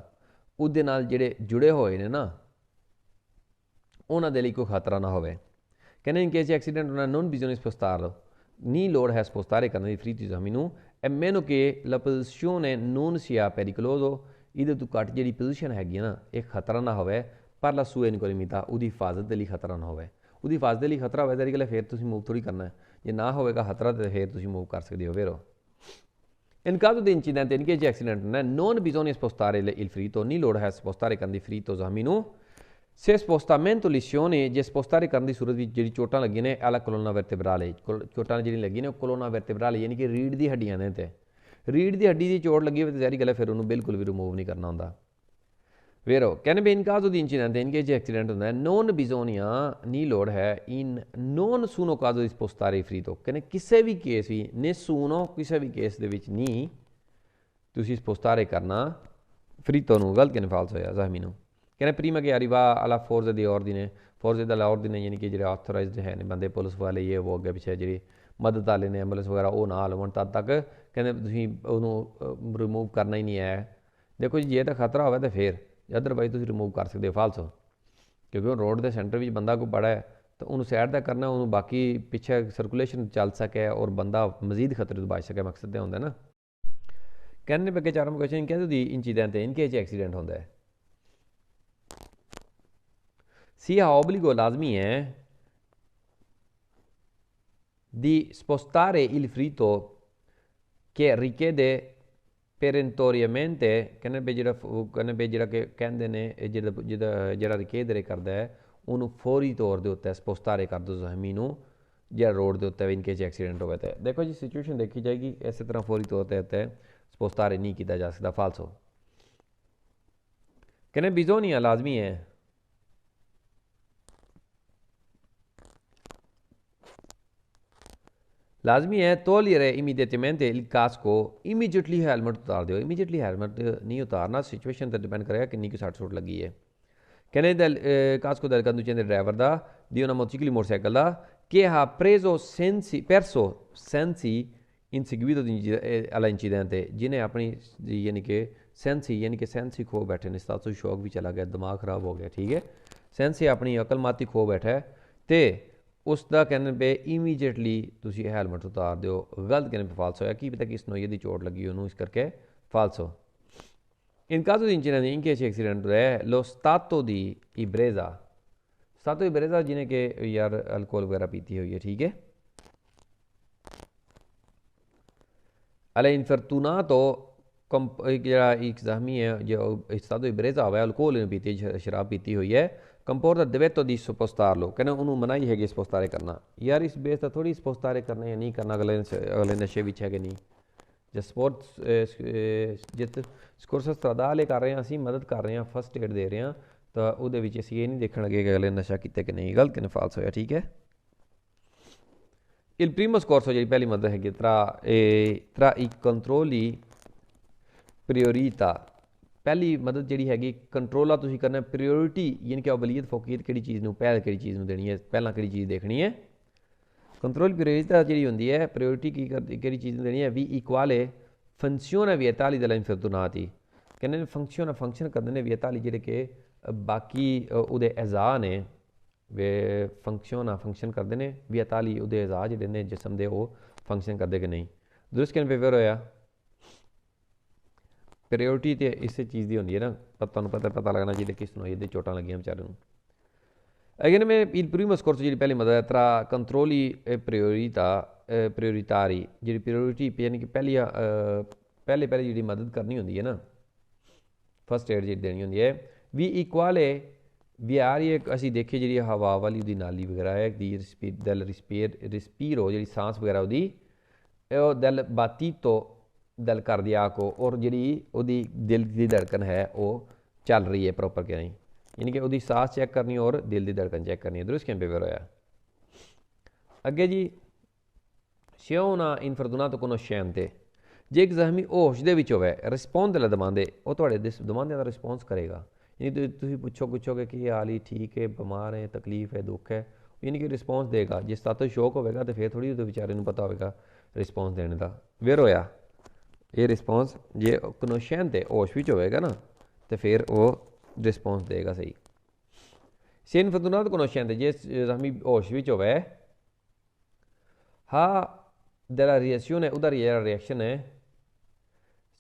ਉਹਦੇ ਨਾਲ ਜਿਹੜੇ ਜੁੜੇ ਹੋਏ ਨੇ ਨਾ ਉਹਨਾਂ ਦੇ ਲਈ ਕੋਈ ਖਤਰਾ ਨਾ ਹੋਵੇ। ਕਹਿੰਦੇ in case accident ਹੋਣਾ, non bisogna spostarlo, ਨਹੀਂ ਲੋੜ ਹੈ spostare ਕਰਨ ਦੀ ਫਰੀਤੀ ਜ਼ਖਮੀ ਨੂੰ, a meno che la posizione non sia pericoloso। ਇਹਦੇ ਤੋਂ ਘੱਟ ਜਿਹੜੀ ਪੋਜੀਸ਼ਨ ਹੈਗੀ ਨਾ ਇਹ ਖਤਰਾ ਨਾ ਹੋਵੇ, per la sua incolumità, ਉਹਦੀ ਹਿਫਾਜ਼ਤ ਦੇ ਲਈ ਖਤਰਾ ਨਾ ਹੋਵੇ। ਉਹਦੀ ਹਿਫਾਜ਼ਤ ਦੇ ਲਈ ਖਤਰਾ ਹੋਵੇ ਤਾਂ ਗੱਲ ਫਿਰ ਤੁਸੀਂ ਮੂਵ ਥੋੜ੍ਹੀ ਕਰਨਾ, ਜੇ ਨਾ ਹੋਵੇਗਾ ਖਤਰਾ ਤਾਂ ਫਿਰ ਤੁਸੀਂ ਮੂਵ ਕਰ ਸਕਦੇ ਹੋ। ਫਿਰ in caso di incidente, in che accident non bisogna spostare il ferito, ਨਹੀਂ ਲੋੜ ਹੈ spostare ਕਰਨ ਦੀ ferito ਜ਼ਖਮੀ ਨੂੰ, Se spostamento lesione ਜੇ spostare ਕਰਨ ਦੀ ਸੂਰਤ ਵਿੱਚ ਜਿਹੜੀ ਚੋਟਾਂ ਲੱਗੀਆਂ ਨੇ alla colonna vertebrale ਚੋਟਾਂ ਜਿਹੜੀ ਲੱਗੀਆਂ ਨੇ ਉਹ colonna vertebrale ਯਾਨੀ ਕਿ ਰੀੜ੍ਹ ਦੀ ਹੱਡੀਆਂ ਦੇ ਤੇ ਰੀੜ੍ਹ ਦੀ ਹੱਡੀ ਦੀ ਚੋਟ ਲੱਗੀ ਹੋਵੇ ਤਾਂ ਜ਼ਾਹਰੀ ਗੱਲ ਹੈ ਫਿਰ ਉਹਨੂੰ ਬਿਲਕੁਲ ਵੀ ਰਿਮੂਵ ਨਹੀਂ ਕਰਨਾ ਹੁੰਦਾ vero ਕਹਿੰਦੇ in caso di incidente in case accident ਹੁੰਦਾ ਹੈ non bisogna ਨਹੀਂ ਲੋੜ ਹੈ in non sono caso di spostare il ferito ਕਹਿੰਦੇ ਕਿਸੇ ਵੀ ਕੇਸ ਵੀ nessuno ਕਿਸੇ ਵੀ ਕੇਸ ਦੇ ਵਿੱਚ ਨਹੀਂ ਤੁਸੀਂ spostare ਕਰਨਾ ferito ਨੂੰ ਗਲਤ ਕਹਿੰਦੇ ਫਾਲਸ ਹੋਇਆ ਜ਼ਖਮੀ ਨੂੰ ਕਹਿੰਦੇ prima che arriva alla forza di ordine forze dell'ordine ਯਾਨੀ ਕਿ ਜਿਹੜੇ ਆਥੋਰਾਈਜ਼ਡ ਹੈ ਨੇ ਬੰਦੇ ਪੁਲਿਸ ਵਾਲੇ ਇਹ ਉਹ ਅੱਗੇ ਪਿੱਛੇ ਜਿਹੜੀ ਮਦਦ ਵਾਲੇ ਨੇ ਐਂਬੂਲੈਂਸ ਵਗੈਰਾ ਉਹ ਨਾਲ ਹੋਣ ਤਦ ਤੱਕ ਕਹਿੰਦੇ ਤੁਸੀਂ ਉਹਨੂੰ ਰਿਮੂਵ ਕਰਨਾ ਹੀ ਨਹੀਂ ਹੈ ਦੇਖੋ ਜੀ ਜੇ ਤਾਂ ਖਤਰਾ ਹੋਵੇ ਤਾਂ ਫਿਰ ਅਦਰਵਾਈਜ਼ ਤੁਸੀਂ ਰਿਮੂਵ ਕਰ ਸਕਦੇ ਹੋ ਫਾਲਸ ਕਿਉਂਕਿ ਉਹ ਰੋਡ ਦੇ ਸੈਂਟਰ ਵਿੱਚ ਬੰਦਾ ਕੋਈ ਬੜਾ ਹੈ ਤਾਂ ਉਹਨੂੰ ਸਾਈਡ ਦਾ ਕਰਨਾ ਉਹਨੂੰ ਬਾਕੀ ਪਿੱਛੇ ਸਰਕੂਲੇਸ਼ਨ ਚੱਲ ਸਕੇ ਔਰ ਬੰਦਾ ਮਜ਼ੀਦ ਖਤਰੇ ਤੋਂ ਬਚ ਸਕੇ ਮਕਸਦ ਤੇ ਹੁੰਦਾ ਨਾ ਕਹਿੰਦੇ ਬੱਗੇ ਚਾਰਮ ਕੁਐਸਚਨ ਕਹਿੰਦੇ ਦੀ ਇੰਸੀਡੈਂਟ ਇਨ ਕੇਸ ਐਕਸੀਡੈਂਟ ਹੁੰਦਾ ਹੈ sia obbligo lazmi è di spostare il ferito che richiede perentoriamente ਕਹਿੰਦੇ ਜਿਹੜਾ ਕਿ ਕਹਿੰਦੇ ਨੇ ਜਿਹੜਾ ਰਿਕੇਦਰੇ ਕਰਦਾ ਹੈ ਉਹਨੂੰ ਫੌਰੀ ਤੌਰ ਦੇ ਉੱਤੇ ਸਪੋਸਟਾਰੇ ਕਰ ਦੋ ਜ਼ਖਮੀ ਨੂੰ ਜਿਹੜਾ ਰੋਡ ਦੇ ਉੱਤੇ ਇਨ ਕੇਸ ਐਕਸੀਡੈਂਟ ਹੋਵੇ ਤਾਂ ਦੇਖੋ ਜੀ ਸਿਚੁਏਸ਼ਨ ਦੇਖੀ ਜਾਏਗੀ ਇਸੇ ਤਰ੍ਹਾਂ ਫੌਰੀ ਤੌਰ ਤੇ ਉੱਤੇ ਸਪੋਸਟਾਰੇ ਨਹੀਂ ਕੀਤਾ ਜਾ ਸਕਦਾ ਫਾਲਸੋ ਕਹਿੰਦੇ ਬਿਜ਼ੋਨੀਆ ਲਾਜ਼ਮੀ ਹੈ लाजमी है togliere immediatamente il casco immediately helmet उतार दो immediately हेलमेट नहीं उतारना सिचुएशन पर डिपेंड करेगा कितनी की सट सुट लगी है कहने del casco del conducente driver da di una motociclo motorcycle da che ha perso sensi in seguito all'incidente जिन्हें अपनी यानी कि सेंसी खो बैठे ने stato shock भी चला गया दिमाग खराब हो गया ठीक है सेंसी अपनी अकल माती खो बैठा है ते ਉਸ ਦਾ ਕਹਿੰਦੇ ਪਏ ਇਮੀਡੀਏਟਲੀ ਤੁਸੀਂ ਹੈਲਮਟ ਉਤਾਰ ਦਿਓ ਗਲਤ ਕਹਿੰਦੇ ਫਾਲਸ ਹੋਇਆ ਕੀ ਪਤਾ ਕਿਸ ਨੋਈਏ ਦੀ ਚੋਟ ਲੱਗੀ ਉਹਨੂੰ ਇਸ ਕਰਕੇ ਫਾਲਸ ਹੋ in caso di incidente in case accident è lo stato di ebbrezza ਜਿਹਨੇ ਕਿ ਯਾਰ ਅਲਕੋਹਲ ਵਗੈਰਾ ਪੀਤੀ ਹੋਈ ਹੈ ਠੀਕ ਹੈ all'infortunato ਜਿਹੜਾ ਇੱਕ ਜ਼ਖਮੀ ਹੈ ਜੋ stato di ebbrezza ਹੋਇਆ ਅਲਕੋਹਲ ਨੇ ਪੀਤੀ ਸ਼ਰਾਬ ਪੀਤੀ ਹੋਈ ਹੈ comporta il divetto di spostarlo ਕਹਿੰਦੇ ਉਹਨੂੰ ਮਨਾਹੀ ਹੈਗੀ ਸਪੋਸਟਾਰੇ ਕਰਨਾ ਯਾਰ ਇਸ ਬੇਸ ਤਾਂ ਥੋੜੀ ਸਪੋਸਟਾਰੇ ਕਰਨੇ ਜਾਂ ਨਹੀਂ ਕਰਨਾ ਅਗਲੇ ਨਸ਼ੇ ਵਿੱਚ ਹੈ ਕਿ ਨਹੀਂ ਜੇ ਸਪੋਰਟਸ ਜਿੱਤ ਸਕੋਰਸ ਸਟਰਾਦਾਲੇ ਕਰ ਰਹੇ ਹਾਂ ਅਸੀਂ ਮਦਦ ਕਰ ਰਹੇ ਹਾਂ ਫਸਟ ਏਡ ਦੇ ਰਹੇ ਹਾਂ ਤਾਂ ਉਹਦੇ ਵਿੱਚ ਅਸੀਂ ਇਹ ਨਹੀਂ ਦੇਖਣ ਲੱਗੇ ਕਿ ਅਗਲੇ ਨਸ਼ਾ ਕੀਤਾ ਕਿ ਨਹੀਂ ਗਲਤ ਕਿ ਫਾਲਸ ਹੋਇਆ ਠੀਕ ਹੈ il primo scorso ਜਿਹੜੀ ਪਹਿਲੀ ਮਦਦ ਹੈਗੀ tra i controlli priorità ਪਹਿਲੀ ਮਦਦ ਜਿਹੜੀ ਹੈਗੀ ਕੰਟਰੋਲ ਆ ਤੁਸੀਂ ਕਰਨਾ ਪ੍ਰਾਇਓਰਿਟੀ ਯਾਨੀ ਕਿ ਅਵਲੀਅਤ ਫੌਕੀਅਤ ਕਿਹੜੀ ਚੀਜ਼ ਨੂੰ ਪਹਿਲ ਕਿਹੜੀ ਚੀਜ਼ ਨੂੰ ਦੇਣੀ ਹੈ ਪਹਿਲਾਂ ਕਿਹੜੀ ਚੀਜ਼ ਦੇਖਣੀ ਹੈ ਕੰਟਰੋਲ ਪ੍ਰਾਇਓਰੀਟà ਜਿਹੜੀ ਹੁੰਦੀ ਹੈ ਪ੍ਰਾਇਓਰਿਟੀ ਕੀ ਕਰਦੀ ਕਿਹੜੀ ਚੀਜ਼ ਨੂੰ ਦੇਣੀ ਹੈ ਵੀ ਇਕੁਆਲੇ ਫੰਕਸ਼ਨ ਵਿਟਾਲੀ della infortunati ਕਹਿੰਦੇ ਨੇ ਫੰਕਸ਼ਨ ਕਰਦੇ ਨੇ ਵਿਟਾਲੀ ਜਿਹੜੇ ਕਿ ਬਾਕੀ ਉਹਦੇ ਅਜ਼ਾ ਨੇ ਵੇ ਫੰਕਸ਼ਨ ਕਰਦੇ ਨੇ ਵਿਟਾਲੀ ਉਹਦੇ ਅਜ਼ਾ ਜਿਹੜੇ ਨੇ ਜਿਸਮ ਦੇ ਉਹ ਫੰਕਸ਼ਨ ਕਰਦੇ ਕਿ ਨਹੀਂ ਦੁਰਸਤ ਕਿਨ ਪੇਪਰ ਹੋਇਆ ਪ੍ਰਾਇਓਰਿਟੀ ਤੇ ਇਸੇ ਚੀਜ਼ ਦੀ ਹੁੰਦੀ ਹੈ ਨਾ ਤੁਹਾਨੂੰ ਪਤਾ ਲੱਗਣਾ ਚਾਹੀਦਾ ਕਿਸ ਨੂੰ ਇਹਦੇ ਚੋਟਾਂ ਲੱਗੀਆਂ ਵਿਚਾਰੇ ਨੂੰ ਅਗੇਨ ਮੈਂ il primo scorso ਜਿਹੜੀ ਪਹਿਲੀ ਮਦਦ ਹੈ tra controlli prioritari ਜਿਹੜੀ ਪ੍ਰਾਇਓਰਿਟੀ ਯਾਨੀ ਕਿ ਪਹਿਲੇ ਜਿਹੜੀ ਮਦਦ ਕਰਨੀ ਹੁੰਦੀ ਹੈ ਨਾ ਫਸਟ ਏਡ ਜਿਹੜੀ ਦੇਣੀ ਹੁੰਦੀ ਹੈ ਵੀ ਇਕੁਆਲੇ ਵਿਆਰੀ ਅਸੀਂ ਦੇਖੀਏ ਜਿਹੜੀ ਹਵਾ ਵਾਲੀ ਉਹਦੀ ਨਾਲੀ ਵਗੈਰਾ ਹੈ ਦੀ ਰਿਸਪੀਰੋ ਜਿਹੜੀ ਸਾਂਸ ਵਗੈਰਾ ਉਹਦੀ ਉਹ del battito ਦਿਲ cardiaco ਔਰ ਜਿਹੜੀ ਉਹਦੀ ਦਿਲ ਦੀ ਧੜਕਨ ਹੈ ਉਹ ਚੱਲ ਰਹੀ ਹੈ ਪ੍ਰੋਪਰ ਕਿ ਨਹੀਂ ਯਾਨੀ ਕਿ ਉਹਦੀ ਸਾਹ ਚੈੱਕ ਕਰਨੀ ਔਰ ਦਿਲ ਦੀ ਧੜਕਨ ਚੈੱਕ ਕਰਨੀ ਦੁਰਸਤ ਕਿਵੇਂ ਪੇਪਰ ਹੋਇਆ ਅੱਗੇ ਜੀ se una infortunato conoscente ਜੇ ਇੱਕ ਜ਼ਖਮੀ ਹੋਸ਼ ਦੇ ਵਿੱਚ ਹੋਵੇ ਰਿਸਪੌਂਡ ਲੈ ਦਮਾਂਦੇ ਉਹ ਤੁਹਾਡੇ ਦਮਾਂਦਿਆਂ ਦਾ ਰਿਸਪੌਂਸ ਕਰੇਗਾ ਯਾਨੀ ਤੁਸੀਂ ਪੁੱਛੋਗੇ ਕਿ ਇਹ ਹਾਲੀ ਠੀਕ ਹੈ ਬਿਮਾਰ ਹੈ ਤਕਲੀਫ ਹੈ ਦੁੱਖ ਹੈ ਯਾਨੀ ਕਿ ਰਿਸਪੌਂਸ ਦੇਗਾ ਜਿਸ ਤੱਕ ਸ਼ੌਕ ਹੋਵੇਗਾ ਤਾਂ ਫਿਰ ਥੋੜੀ ਉਹਦੇ ਵਿਚਾਰੇ ਨੂੰ ਪਤਾ ਹੋਵੇਗਾ ਰਿਸਪੌਂਸ ਦੇਣ ਦਾ ਵੇਰ ਹੋਇਆ ਇਹ ਰਿਸਪੌਂਸ ਜੇ ਕਨੋਸ਼ੈਂਟ ਹੋਸ਼ ਵਿੱਚ ਹੋਵੇਗਾ ਨਾ ਤਾਂ ਫਿਰ ਉਹ ਰਿਸਪੌਂਸ ਦੇਗਾ ਸਹੀ se infortunato conoscente ਜੇ ਜ਼ਖਮੀ ਹੋਸ਼ ਵਿੱਚ ਹੋਵੇ ha della reazione ਉਹਦਾ ਰਿਐਕਸ਼ਨ ਹੈ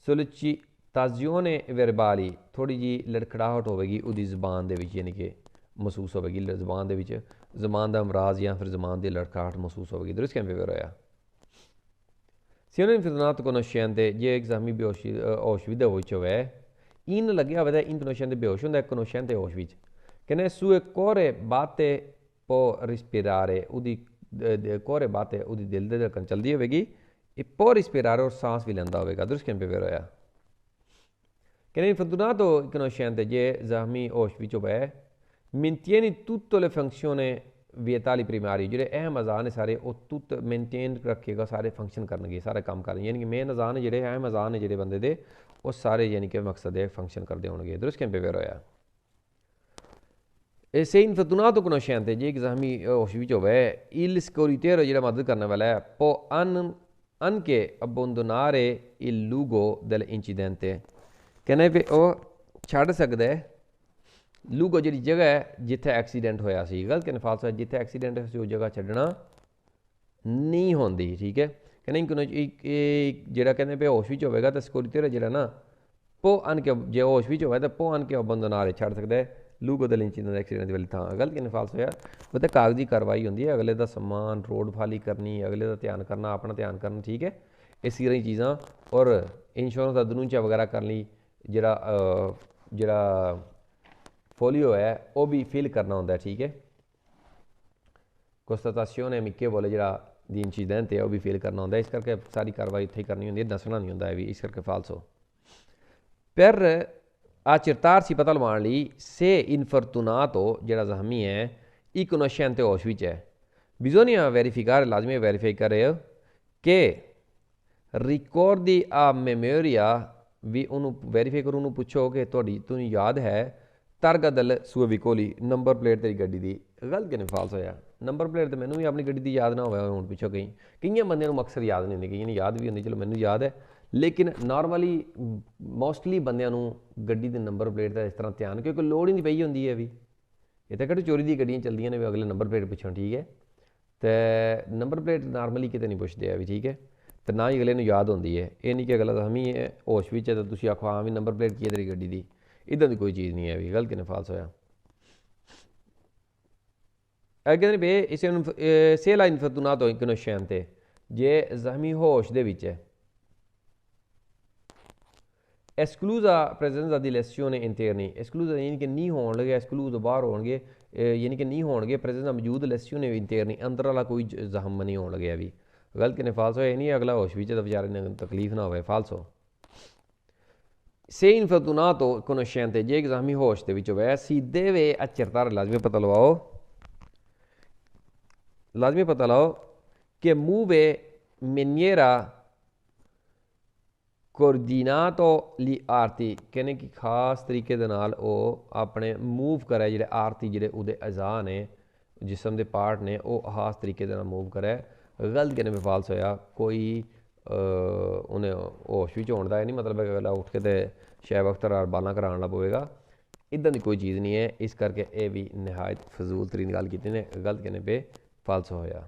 sollecitazione verbali ਥੋੜੀ ਜੀ ਲੜਖੜਾਹਟ ਹੋਵੇਗੀ ਉਹਦੀ ਜ਼ਬਾਨ ਦੇ ਵਿੱਚ ਯਾਨੀ ਕਿ ਮਹਿਸੂਸ ਹੋਵੇਗੀ ਜ਼ਬਾਨ ਦੇ ਵਿੱਚ ਜ਼ਬਾਨ ਦਾ ਅਮਰਾਜ਼ ਜਾਂ ਫਿਰ ਜ਼ਬਾਨ ਦੀ ਲੜਖੜਾਹਟ ਮਹਿਸੂਸ ਹੋਵੇਗੀ ਦੁਰਸਤ ਕਿਵੇਂ ਪੇਪਰ ਹੋਇਆ se un infortunato conoscente ਜੇ ਇੱਕ ਜ਼ਖਮੀ ਹੋਸ਼ ਵਿੱਚ ਹੋਵੇ ਇਨ ਲੱਗਿਆ ਹੋਵੇ ਤਾਂ ਇਨ ਕਨੋਸ਼ੈਂਟ ਬੇਹੋਸ਼ ਹੁੰਦਾ ਕੋਨੋਸ਼ੈਂਟ ਹੋਸ਼ ਵਿੱਚ कहने sue core batte può respirare ਉਹਦੀ ਕੋਰੇ ਬਾਤੇ ਉਹਦੀ ਦਿਲ ਦੇ ਧੜਕਣ ਚਲਦੀ ਹੋਵੇਗੀ e può respirare ਔਰ ਸਾਂਸ ਵੀ ਲੈਂਦਾ ਹੋਵੇਗਾ ਦੁਰਸਤ ਕਿਵੇਂ ਵero ਹੋਇਆ ਕਹਿੰਦੇ infortunato conoscente ਜੇ ਜ਼ਖਮੀ ਹੋਸ਼ ਵਿੱਚ ਹੋਵੇ mantiene tutte le funzioni vitali primarie ਜਿਹੜੇ ਅਹਿਮ ਅਜ਼ਾਨ ਨੇ ਸਾਰੇ ਉਹ ਤੁਤ ਮੇਨਟੇਨ ਰੱਖੇਗਾ ਸਾਰੇ ਫੰਕਸ਼ਨ ਕਰਨਗੇ ਸਾਰੇ ਕੰਮ ਕਰਨਗੇ ਯਾਨੀ ਕਿ ਮੇਨ ਅਜ਼ਾਨ ਨੇ ਜਿਹੜੇ ਅਹਿਮ ਅਜ਼ਾਨ ਨੇ ਜਿਹੜੇ ਬੰਦੇ ਦੇ ਉਹ ਸਾਰੇ ਯਾਨੀ ਕਿ ਮਕਸਦ ਦੇ ਫੰਕਸ਼ਨ ਕਰਦੇ ਹੋਣਗੇ ਦੁਰਸਤ ਕਿਵੇਂ ਵero ਹੋਇਆ E se infortunato conoscente ਜੇ ਇੱਕ ਜ਼ਖਮੀ ਹੋਸ਼ ਵਿੱਚ ਹੋਵੇ il soccorritore ਜਿਹੜਾ ਮਦਦ ਕਰਨ ਵਾਲਾ ਹੈ può anche abbandonare il luogo dell'incidente ਕਹਿੰਦੇ ਵੀ ਉਹ ਛੱਡ ਸਕਦਾ ਹੈ ਲੂਗੋ ਜਿਹੜੀ ਜਗ੍ਹਾ ਹੈ ਜਿੱਥੇ ਐਕਸੀਡੈਂਟ ਹੋਇਆ ਸੀ ਗਲਤ ਕਹਿੰਦੇ ਫਾਲਸ ਹੈ ਜਿੱਥੇ ਐਕਸੀਡੈਂਟ ਹੋਇਆ ਸੀ ਉਹ ਜਗ੍ਹਾ ਛੱਡਣਾ ਨਹੀਂ ਹੁੰਦੀ ਠੀਕ ਹੈ ਕਹਿੰਦੇ ਜਿਹੜਾ ਕਹਿੰਦੇ ਵੀ ਹੋਸ਼ ਵਿੱਚ ਹੋਵੇਗਾ ਤਾਂ ਸਕਿਉਰਿਟੀ ਜਿਹੜਾ ਨਾ ਪੋ ਅਨ ਕੇ ਜੇ ਹੋਸ਼ ਵਿੱਚ ਹੋਵੇ ਤਾਂ ਪੋ ਅਨ ਕੇ ਬੰਦਨਾਰੇ ਛੱਡ ਸਕਦਾ ਹੈ ਲੂਗੋ ਦੇ ਇੰਸੀਡੈਂਟ ਐਕਸੀਡੈਂਟ ਵਾਲੀ ਥਾਂ ਗਲਤ ਕਹਿੰਦੇ ਫਾਲਸ ਹੋਇਆ ਉਹ ਤਾਂ ਕਾਗਜ਼ੀ ਕਾਰਵਾਈ ਹੁੰਦੀ ਹੈ ਅਗਲੇ ਦਾ ਸਮਾਨ ਰੋਡ ਫਾਲੀ ਕਰਨੀ ਅਗਲੇ ਦਾ ਧਿਆਨ ਕਰਨਾ ਆਪਣਾ ਧਿਆਨ ਕਰਨਾ ਠੀਕ ਹੈ ਇਹ ਸਾਰੀਆਂ ਚੀਜ਼ਾਂ ਔਰ ਇੰਸ਼ੋਰੈਂਸ ਦਾ ਦਨੂੰਚਾ ਵਗੈਰਾ ਕਰਨ ਲਈ ਜਿਹੜਾ ਫੋਲੀਓ ਹੈ ਉਹ ਵੀ ਫਿਲ ਕਰਨਾ ਹੁੰਦਾ ਠੀਕ ਹੈ ਕੋਸਟਾਟਾਸੀਓਨੇ ਅਮਿਕੇਬਲ ਜਿਹੜਾ ਦੀ ਇੰਸੀਡੈਂਟ ਹੈ ਉਹ ਵੀ ਫਿਲ ਕਰਨਾ ਹੁੰਦਾ ਇਸ ਕਰਕੇ ਸਾਰੀ ਕਾਰਵਾਈ ਇੱਥੇ ਕਰਨੀ ਹੁੰਦੀ ਹੈ ਦੱਸਣਾ ਨਹੀਂ ਹੁੰਦਾ ਇਹ ਵੀ ਇਸ ਕਰਕੇ ਫਾਲਸੋ ਪਰ accertarsi ਪਤਾ ਲਵਾਉਣ ਲਈ se infortunato ਜਿਹੜਾ ਜ਼ਖਮੀ ਹੈ incosciente ਹੋਸ਼ ਵਿੱਚ ਹੈ bisogna verificare ਲਾਜ਼ਮੀ ਵੈਰੀਫਾਈ ਕਰੇ ਕਿ ricordi a memoria ਵੀ ਉਹਨੂੰ ਵੈਰੀਫਾਈ ਕਰੋ ਉਹਨੂੰ ਪੁੱਛੋ ਕਿ ਤੁਹਾਨੂੰ ਯਾਦ ਹੈ targa del suo veicoli number plate ਤੇਰੀ ਗੱਡੀ ਦੀ ਗਲਤ ਕਿਵੇਂ ਫਾਲਸ ਹੋਇਆ ਨੰਬਰ ਪਲੇਟ ਤਾਂ ਮੈਨੂੰ ਵੀ ਆਪਣੀ ਗੱਡੀ ਦੀ ਯਾਦ ਨਾ ਹੋਵੇ ਹੁਣ ਪਿੱਛੋਂ ਕਈਆਂ ਬੰਦਿਆਂ ਨੂੰ ਅਕਸਰ ਯਾਦ ਨਹੀਂ ਹੁੰਦੀ ਕਈਆਂ ਨੂੰ ਯਾਦ ਵੀ ਹੁੰਦੀ ਚਲੋ ਮੈਨੂੰ ਯਾਦ ਹੈ ਲੇਕਿਨ ਨਾਰਮਲੀ ਮੋਸਟਲੀ ਬੰਦਿਆਂ ਨੂੰ ਗੱਡੀ ਦੇ ਨੰਬਰ ਪਲੇਟ ਦਾ ਇਸ ਤਰ੍ਹਾਂ ਧਿਆਨ ਕਿਉਂਕਿ ਲੋੜ ਹੀ ਨਹੀਂ ਪਈ ਹੁੰਦੀ ਹੈ ਵੀ ਇਹ ਤਾਂ ਕਿਹੜੀ ਚੋਰੀ ਦੀ ਗੱਡੀਆਂ ਚੱਲਦੀਆਂ ਨੇ ਵੀ ਅਗਲੇ ਨੰਬਰ ਪਲੇਟ ਪੁੱਛਣ ਠੀਕ ਹੈ ਅਤੇ ਨੰਬਰ ਪਲੇਟ ਨਾਰਮਲੀ ਕਿਤੇ ਨਹੀਂ ਪੁੱਛਦੇ ਆ ਵੀ ਠੀਕ ਹੈ ਅਤੇ ਨਾ ਹੀ ਅਗਲੇ ਨੂੰ ਯਾਦ ਹੁੰਦੀ ਹੈ ਇਹ ਨਹੀਂ ਕਿ ਅਗਲਾ ਜ਼ਖਮੀ ਹੈ ਹੋਸ਼ ਵਿੱਚ ਹੈ ਤਾਂ ਤੁਸੀਂ ਆਖੋ ਹਾਂ ਵੀ ਨੰਬਰ ਪਲੇਟ ਕੀ ਹੈ ਤੇਰੀ ਗੱਡੀ ਦੀ ਇੱਦਾਂ ਦੀ ਕੋਈ ਚੀਜ਼ ਨਹੀਂ ਹੈ ਵੀ ਗਲਤ ਕਿਵੇਂ ਫਾਲਸ ਹੋਇਆ ਕਹਿੰਦੇ ਵੀ ਇਸੇ ਨੂੰ ਸੇਲਾ ਇਨਫਰਤੂਨਾਤੋ ਇਨਕੋਨਸ਼ੈਂਤੇ ਜੇ ਜ਼ਖਮੀ ਹੋਸ਼ ਦੇ ਵਿੱਚ ਹੈ esclusa presenza di lesioni interni esclusa ਯਾਨੀ ਕਿ ਨਹੀਂ ਹੋਣਗੇ exclusa ਬਾਹਰ ਹੋਣਗੇ ਯਾਨੀ ਕਿ ਨਹੀਂ ਹੋਣਗੇ presenza ਮੌਜੂਦ lesioni interni ਅੰਦਰ ਵਾਲਾ ਕੋਈ ਜ਼ਖਮ ਨਹੀਂ ਹੋਣ ਲੱਗਿਆ ਵੀ ਗਲਤ ਕਿਨੇ ਫਾਲਸ ਹੋਇਆ ਨਹੀਂ ਅਗਲਾ ਹੋਸ਼ ਵਿੱਚ ਤਾਂ ਵਿਚਾਰੇ ਨੂੰ ਤਕਲੀਫ ਨਾ ਹੋਵੇ ਫਾਲਸੋ se infortunato conoscente ਜੇ ਜ਼ਖਮੀ ਹੋਸ਼ ਦੇ ਵਿੱਚ ਹੋਵੇ si deve accertare ਲਾਜ਼ਮੀ ਪਤਾ ਲਾਓ ਕਿ muove maniera ਕੋਰਡੀਨਾਟੋ ਲਈ ਆਰਤੀ ਕਹਿੰਦੇ ਕਿ ਖਾਸ ਤਰੀਕੇ ਦੇ ਨਾਲ ਉਹ ਆਪਣੇ ਮੂਵ ਕਰੇ ਜਿਹੜੇ ਆਰਤੀ ਜਿਹੜੇ ਉਹਦੇ ਅਜ਼ਾ ਨੇ ਜਿਸਮ ਦੇ ਪਾਰਟ ਨੇ ਉਹ ਖਾਸ ਤਰੀਕੇ ਦੇ ਨਾਲ ਮੂਵ ਕਰੇ ਗਲਤ ਕਹਿੰਦੇ ਵੀ ਫਾਲਸ ਹੋਇਆ ਕੋਈ ਉਹਨੇ ਹੋਸ਼ ਵਿੱਚ ਹੋਣ ਦਾ ਇਹ ਨਹੀਂ ਮਤਲਬ ਹੈ ਅਗਲਾ ਉੱਠ ਕੇ ਤੇ ਸ਼ੈ ਵਕਤ ਬਾਲਾਂ ਕਰਾਉਣ ਲੱਗ ਪਵੇਗਾ ਇੱਦਾਂ ਦੀ ਕੋਈ ਚੀਜ਼ ਨਹੀਂ ਹੈ ਇਸ ਕਰਕੇ ਇਹ ਵੀ ਨਿਹਾਇਤ ਫਜ਼ੂਲ ਤਰੀਨ ਗੱਲ ਕੀਤੀ ਨੇ ਗਲਤ ਕਹਿੰਦੇ ਪਏ ਫਾਲਸ ਹੋਇਆ